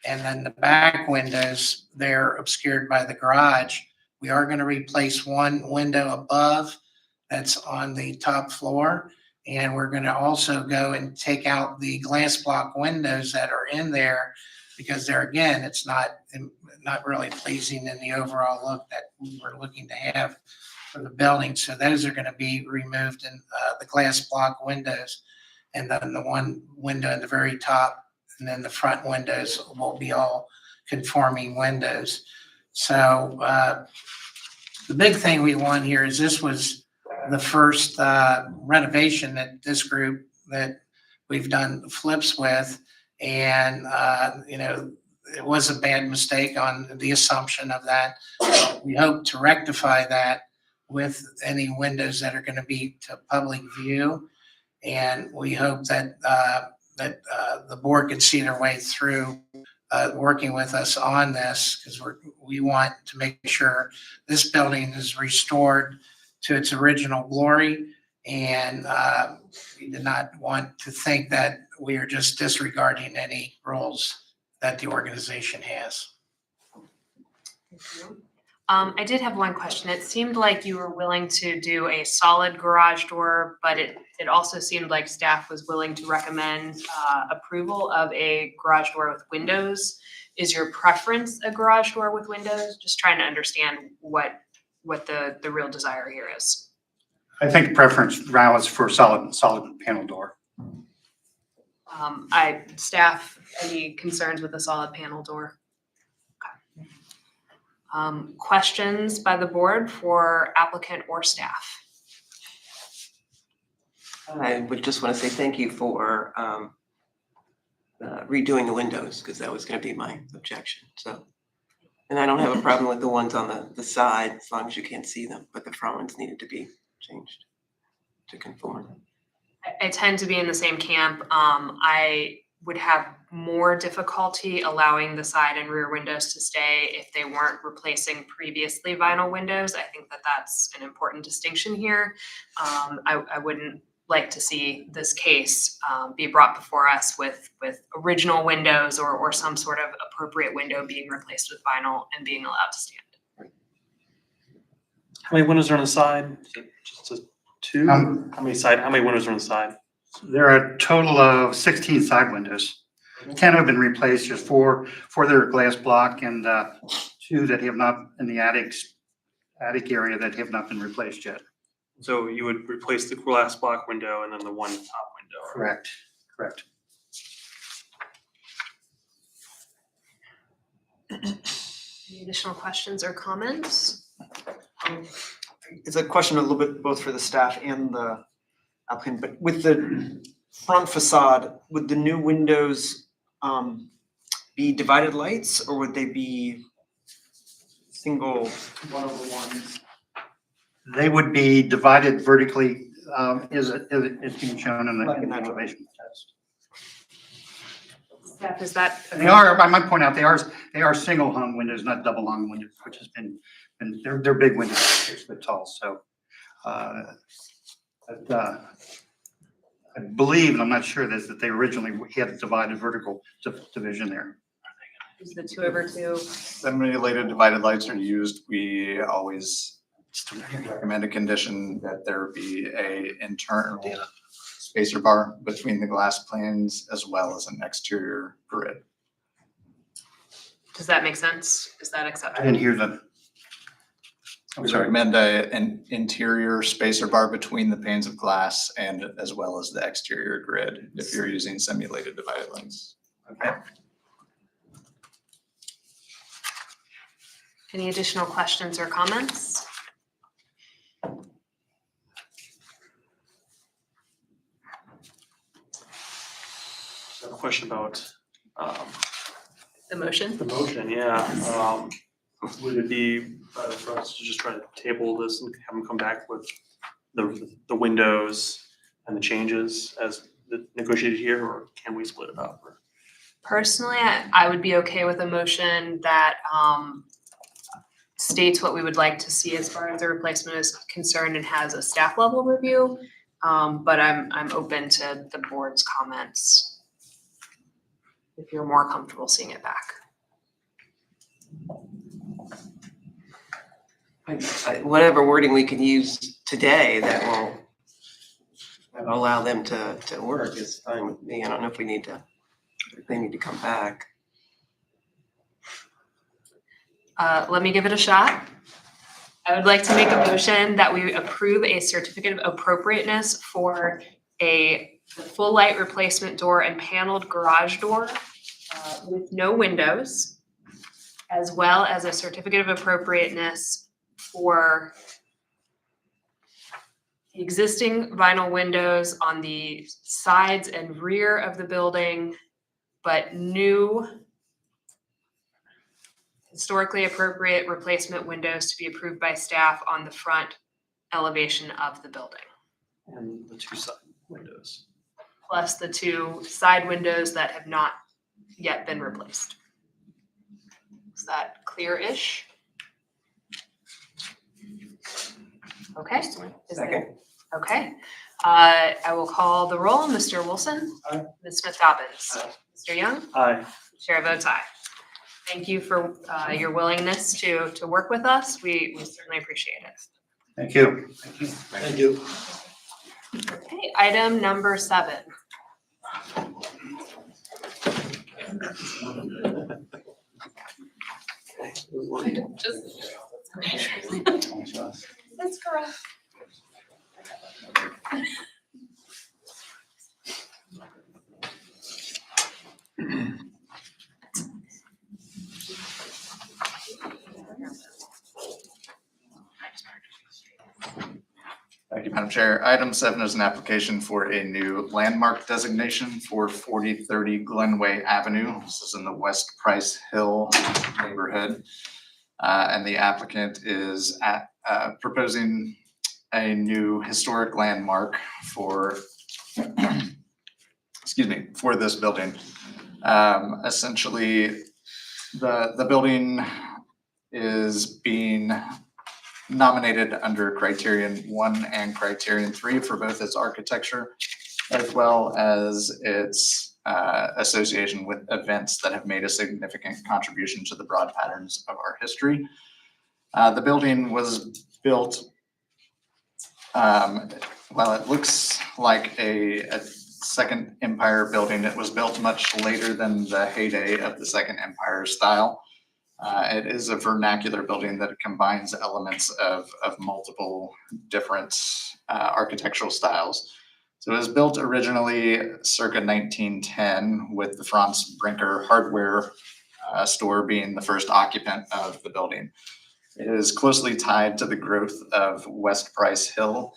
And then the back windows, they're obscured by the garage. We are going to replace one window above that's on the top floor. And we're going to also go and take out the glass block windows that are in there because there, again, it's not really pleasing in the overall look that we were looking to have for the building. So those are going to be removed in the glass block windows. And then the one window at the very top, and then the front windows will be all conforming windows. So the big thing we want here is this was the first renovation that this group that we've done flips with. And, it was a bad mistake on the assumption of that. We hope to rectify that with any windows that are going to be to public view. And we hope that the board can see their way through working with us on this because we want to make sure this building is restored to its original glory. And we did not want to think that we are just disregarding any rules that the organization has. I did have one question. It seemed like you were willing to do a solid garage door, but it also seemed like staff was willing to recommend approval of a garage door with windows. Is your preference a garage door with windows? Just trying to understand what the real desire here is. I think preference now is for solid panel door. Staff, any concerns with a solid panel door? Okay. Questions by the board for applicant or staff? I would just want to say thank you for redoing the windows, because that was going to be my objection, so. And I don't have a problem with the ones on the side, as long as you can't see them, but the front ones needed to be changed to conform. I tend to be in the same camp. I would have more difficulty allowing the side and rear windows to stay if they weren't replacing previously vinyl windows. I think that that's an important distinction here. I wouldn't like to see this case be brought before us with original windows or some sort of appropriate window being replaced with vinyl and being allowed to stand. How many windows are on the side? Just a two? How many windows are on the side? There are a total of 16 side windows. 10 have been replaced, just four that are glass block and 2 that have not in the attic area that have not been replaced yet. So you would replace the glass block window and then the one top window. Correct. Any additional questions or comments? It's a question a little bit both for the staff and the applicant, but with the front facade, would the new windows be divided lights, or would they be single one-over-ones? They would be divided vertically, is being shown in the elevation test. Steph, is that? They are, I might point out, they are single hung windows, not double hung windows, which has been, and they're big windows, 6 foot tall, so. I believe, and I'm not sure, that they originally had a divided vertical division there. Is the 2/2? Simulated divided lights are used. We always recommend a condition that there be a internal spacer bar between the glass planes as well as an exterior grid. Does that make sense? Is that I acceptable? didn't hear the. We recommend an interior spacer bar between the panes of glass and as well as the exterior grid if you're using simulated divided lights. Okay. Any additional questions or comments? I have a question about The motion? the motion, yeah. Would it be better for us to just try to table this and have them come back with the windows and the changes as negotiated here, or can we split it up? Personally, I would be okay with a motion that states what we would like to see as far as the replacement is concerned and has a staff level review. But I'm open to the board's comments if you're more comfortable seeing it back. Whatever wording we can use today that will allow them to work is fine with me. I don't know if we need to, if they need to come back. Let me give it a shot. I would like to make a motion that we approve a certificate of appropriateness for a full light replacement door and paneled garage door with no windows, as well as a certificate of appropriateness for the existing vinyl windows on the sides and rear of the building, but new historically appropriate replacement windows to be approved by staff on the front elevation of the building, And the 2 side windows. plus the 2 side windows that have not yet been replaced. Is that clear-ish? Okay. Is there- Second. Okay. I will call the roll. Mr. Wilson? Aye. Ms. Smith Dobbins? Mr. Young? Aye. Chair votes aye. Thank you for your willingness to work with us. We certainly appreciate it. Thank you. Thank you. Okay, item number 7. That's correct. Thank you, Madam Chair. Item 7 is an application for a new landmark designation for 4030 Glenway Avenue. This is in the West Price Hill neighborhood. And the applicant is proposing a new historic landmark for, excuse me, for this building. Essentially, the building is being nominated under criterion 1 and criterion 3 for both its architecture, as well as its association with events that have made a significant contribution to the broad patterns of our history. The building was built, while it looks like a Second Empire building, it was built much later than the heyday of the Second Empire style. It is a vernacular building that combines elements of multiple different architectural styles. So it was built originally circa 1910 with the Franz Brinker hardware store being the first occupant of the building. It is closely tied to the growth of West Price Hill.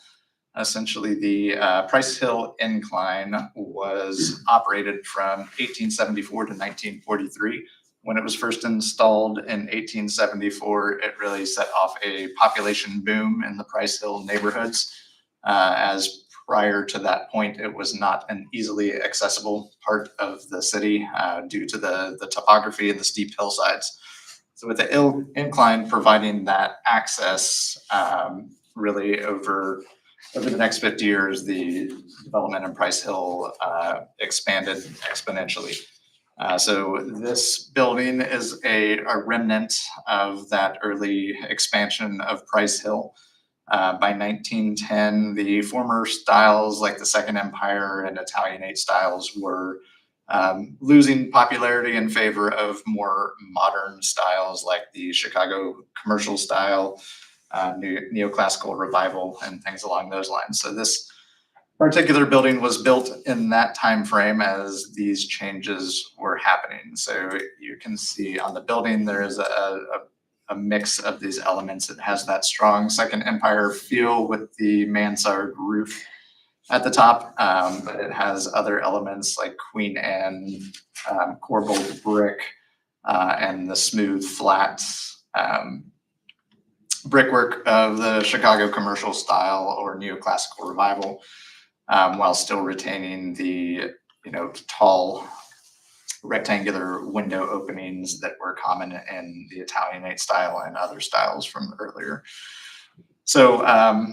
Essentially, the Price Hill incline was operated from 1874 to 1943, When it was first installed in 1874, it really set off a population boom in the Price Hill neighborhoods. As prior to that point, it was not an easily accessible part of the city due to the topography and the steep hillsides. So with the incline providing that access, really over the next 50 years, the development in Price Hill expanded exponentially. So this building is a remnant of that early expansion of Price Hill. By 1910, the former styles like the Second Empire and Italianate styles were losing popularity in favor of more modern styles like the Chicago commercial style, neoclassical revival, and things along those lines. So this particular building was built in that time frame as these changes were happening. So you can see on the building there is a mix of these elements. It has that strong Second Empire feel with the mansard roof at the top, but it has other elements like Queen Anne, Corbold brick, and the smooth, flat brickwork of the Chicago commercial style or neoclassical revival, while still retaining the tall rectangular window openings that were common in the Italianate style and other styles from earlier. So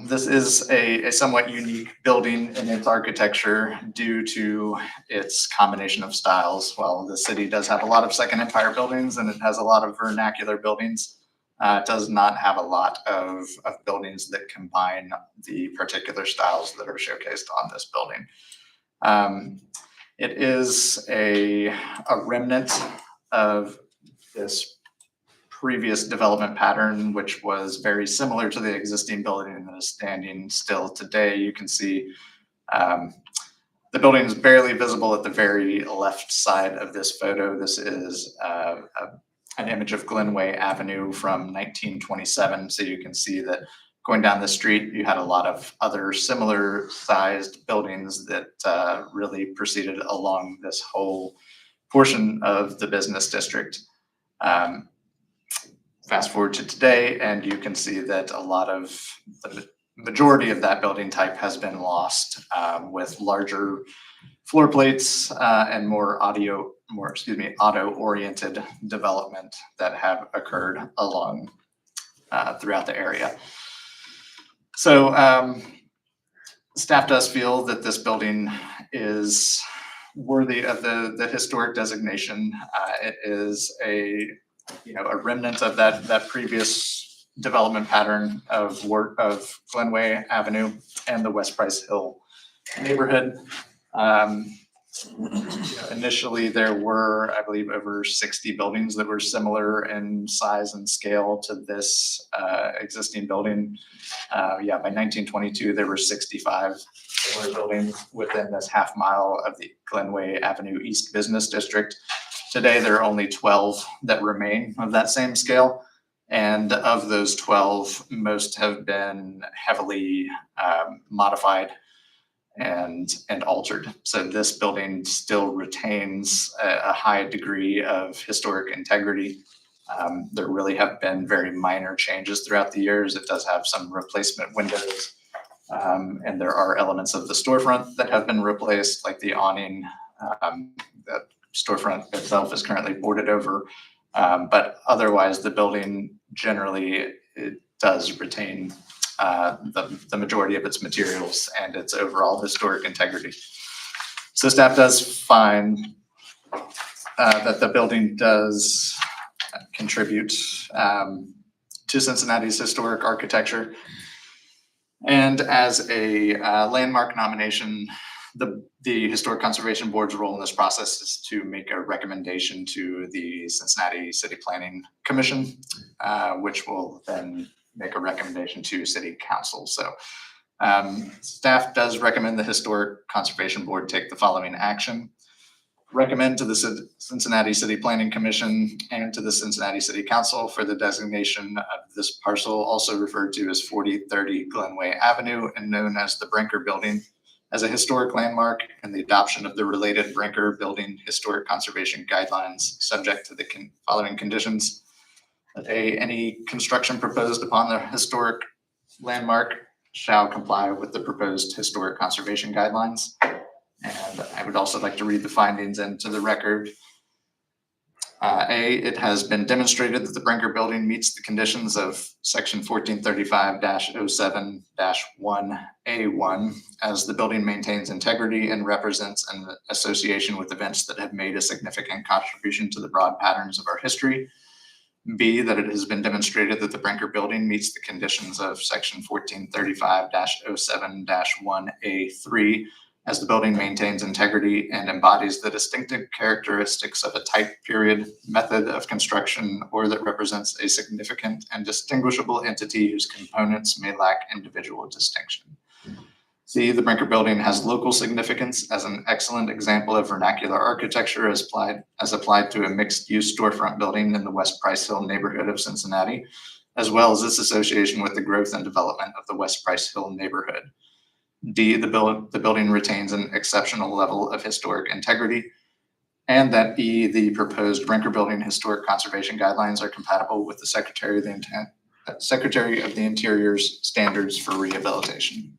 this is a somewhat unique building in its architecture due to its combination of styles. While the city does have a lot of Second Empire buildings and it has a lot of vernacular buildings, it does not have a lot of buildings that combine the particular styles that are showcased on this building. It is a remnant of this previous development pattern, which was very similar to the existing building that is standing still today. You can see the building is barely visible at the very left side of this photo. This is an image of Glenway Avenue from 1927. So you can see that going down the street, you had a lot of other similar sized buildings that really proceeded along this whole portion of the business district. Fast forward to today, and you can see that a lot of the majority of that building type has been lost, with larger floor plates and more auto-oriented development that have occurred along throughout the area. So staff does feel that this building is worthy of the historic designation. It is a remnant of that previous development pattern of Glenway Avenue and the West Price Hill neighborhood. Initially, there were, I believe, over 60 buildings that were similar in size and scale to this existing building. By 1922, there were 65 similar buildings within this half mile of the Glenway Avenue East Business District. Today, there are only 12 that remain of that same scale. And of those 12, most have been heavily modified and altered. So this building still retains a high degree of historic integrity. There really have been very minor changes throughout the years. It does have some replacement windows. And there are elements of the storefront that have been replaced, like the awning. The storefront itself is currently boarded over. But otherwise, the building generally it does retain the majority of its materials and its overall historic integrity. So staff does find that the building does contribute to Cincinnati's historic architecture. And as a landmark nomination, the Historic Conservation Board's role in this process is to make a recommendation to the Cincinnati City Planning Commission, which will then make a recommendation to City Council. So staff does recommend the Historic Conservation Board take the following action. Recommend to the Cincinnati City Planning Commission and to the Cincinnati City Council for the designation of this parcel, also referred to as 4030 Glenway Avenue and known as the Brinker Building, as a historic landmark and the adoption of the related Brinker Building Historic Conservation Guidelines, subject to the following conditions. That A, any construction proposed upon the historic landmark shall comply with the proposed historic conservation guidelines. And I would also like to read the findings into the record. A, it has been demonstrated that the Brinker Building meets the conditions of section 1435-07-1A1 as the building maintains integrity and represents an association with events that have made a significant contribution to the broad patterns of our history. B, that it has been demonstrated that the Brinker Building meets the conditions of section 1435-07-1A3 as the building maintains integrity and embodies the distinctive characteristics of a type, period, method of construction, or that represents a significant and distinguishable entity whose components may lack individual distinction. C, the Brinker Building has local significance as an excellent example of vernacular architecture as applied to a mixed-use storefront building in the West Price Hill neighborhood of Cincinnati, as well as its association with the growth and development of the West Price Hill neighborhood. D, the building retains an exceptional level of historic integrity. And that E, the proposed Brinker Building Historic Conservation Guidelines are compatible with the Secretary of the Interior's standards for rehabilitation.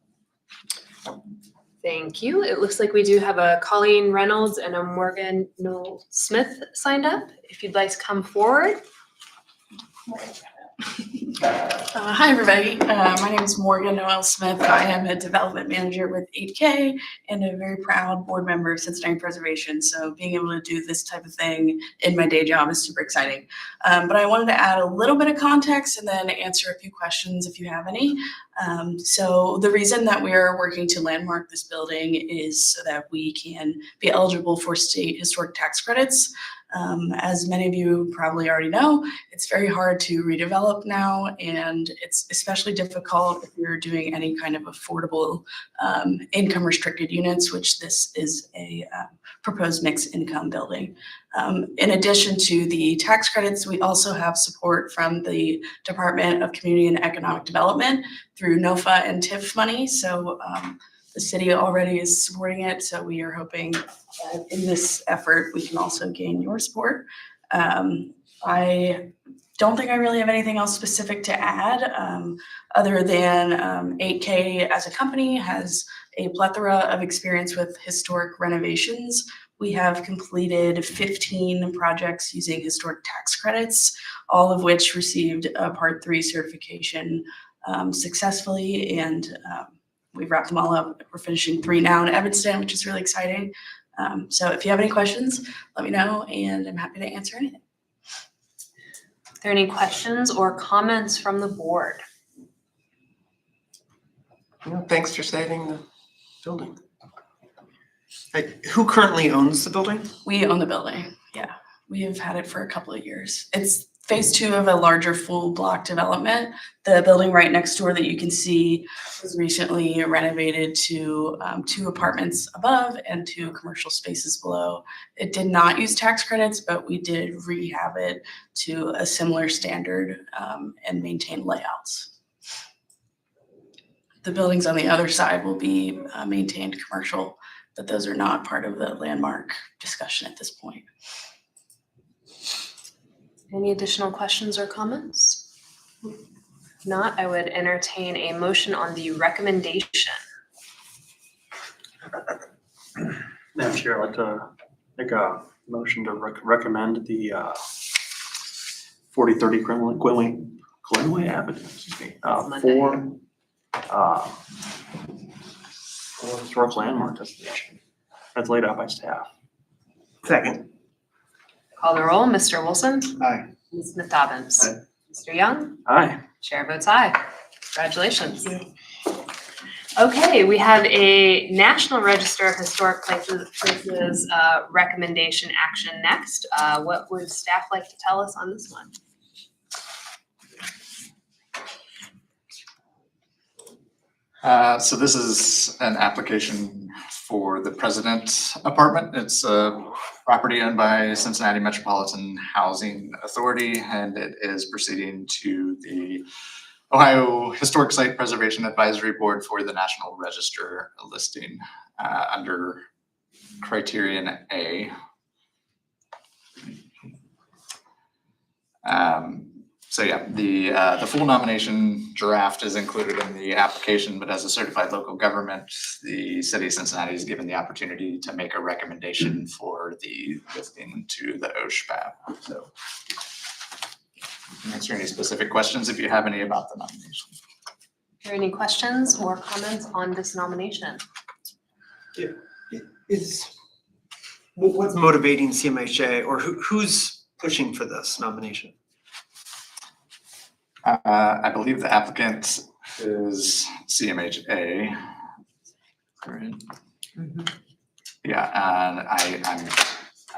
Thank you. It looks like we do have a Colleen Reynolds and a Morgan Noel Smith signed up. If you'd like to come forward. Hi, everybody. My name is Morgan Noel Smith. I am a development manager with 8K and a very proud board member of Cincinnati Preservation. So being able to do this type of thing in my day job is super exciting. But I wanted to add a little bit of context and then answer a few questions if you have any. So the reason that we are working to landmark this building is so that we can be eligible for state historic tax credits. As many of you probably already know, it's very hard to redevelop now, and it's especially difficult if you're doing any kind of affordable income restricted units, which this is a proposed mixed income building. In addition to the tax credits, we also have support from the Department of Community and Economic Development through NOFA and TIF money. So the city already is supporting it, so we are hoping that in this effort, we can also gain your support. I don't think I really have anything else specific to add, other than 8K as a company has a plethora of experience with historic renovations. We have completed 15 projects using historic tax credits, all of which received a Part 3 certification successfully, and we've wrapped them all up. We're finishing 3 now in Evanston, which is really exciting. So if you have any questions, let me know, and I'm happy to answer anything. Are there any questions or comments from the board? No, thanks for citing the building. Who currently owns the building? We own the building, yeah. We have had it for a couple of years. It's phase 2 of a larger full block development. The building right next door that you can see was recently renovated to 2 apartments above and 2 commercial spaces below. It did not use tax credits, but we did rehab it to a similar standard and maintain layouts. The buildings on the other side will be maintained commercial, but those are not part of the landmark discussion at this point. Any additional questions or comments? If not, I would entertain a motion on the recommendation. Madam Chair, I'd like to make a motion to recommend the 4030 Glenway Avenue, for historic landmark designation. That's laid out by staff. Second. Call the roll. Mr. Wilson? Aye. Ms. Smith Dobbins? Aye. Mr. Young? Aye. Chair votes aye. Congratulations. Okay, we have a National Register of Historic Places recommendation action next. What would staff like to tell us on this one? So this is an application for the President Apartment. It's a property owned by Cincinnati Metropolitan Housing Authority, and it is proceeding to the Ohio Historic Site Preservation Advisory Board for the National Register listing under criterion A. So yeah, the full nomination draft is included in the application, but as a certified local government, the city of Cincinnati is given the opportunity to make a recommendation for the listing to the OSHPAP. So I can answer any specific questions if you have any about the nomination. Are there any questions or comments on this nomination? What's motivating CMHA, or who's pushing for this nomination? I believe the applicant is CMHA. Right. Yeah, and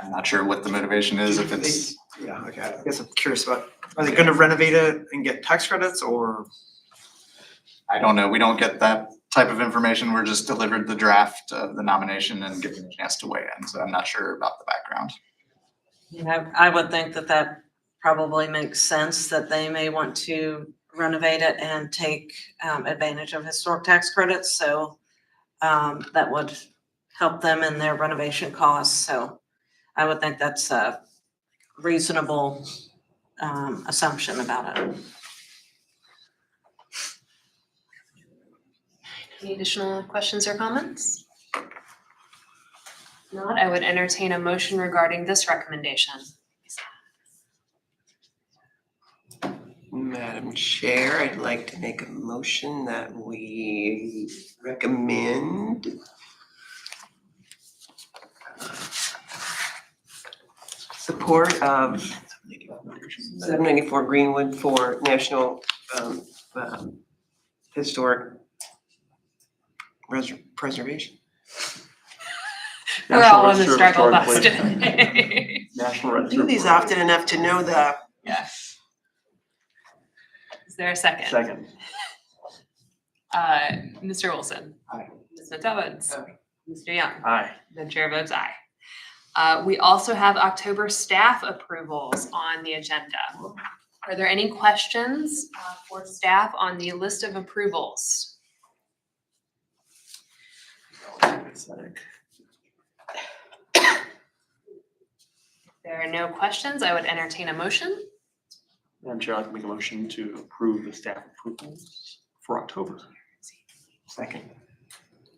I'm not sure what the motivation is, if it's. Yeah, okay, I guess I'm curious about, are they gonna renovate it and get tax credits, or? I don't know. We don't get that type of information. We're just delivered the draft of the nomination and given a chance to weigh in. So I'm not sure about the background. I would think that that probably makes sense, that they may want to renovate it and take advantage of historic tax credits. So that would help them in their renovation costs. So I would think that's a reasonable assumption about it. Any additional questions or comments? If not, I would entertain a motion regarding this recommendation. Madam Chair, I'd like to make a motion that we recommend support of 794 Greenwood for National Historic Preservation. We're all on the National struggle Register bus of Places. today. National I Register. do these often enough to know the. Yes. Is there a second? Second. Mr. Wilson. Aye. Ms. McDowell. Mr. Young. Aye. The chair votes aye. We also have October staff approvals on the agenda. Are there any questions for staff on the list of approvals? If there are no questions, I would entertain a motion. Madam Chair, I'd like to make a motion to approve the staff approvals for October. Second.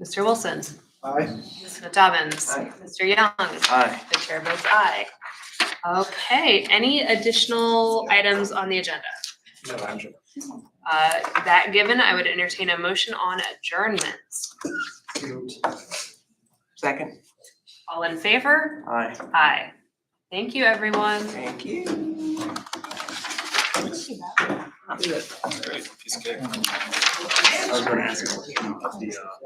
Mr. Wilson. Aye. Ms. Dobbins. Aye. Mr. Young. Aye. The chair votes aye. Okay, any additional items on the agenda? No, I'm sure. That given, I would entertain a motion on adjournments. Second. All in favor? Aye. Aye. Thank you, everyone. Thank you. Great, piece of cake. I was gonna ask you about the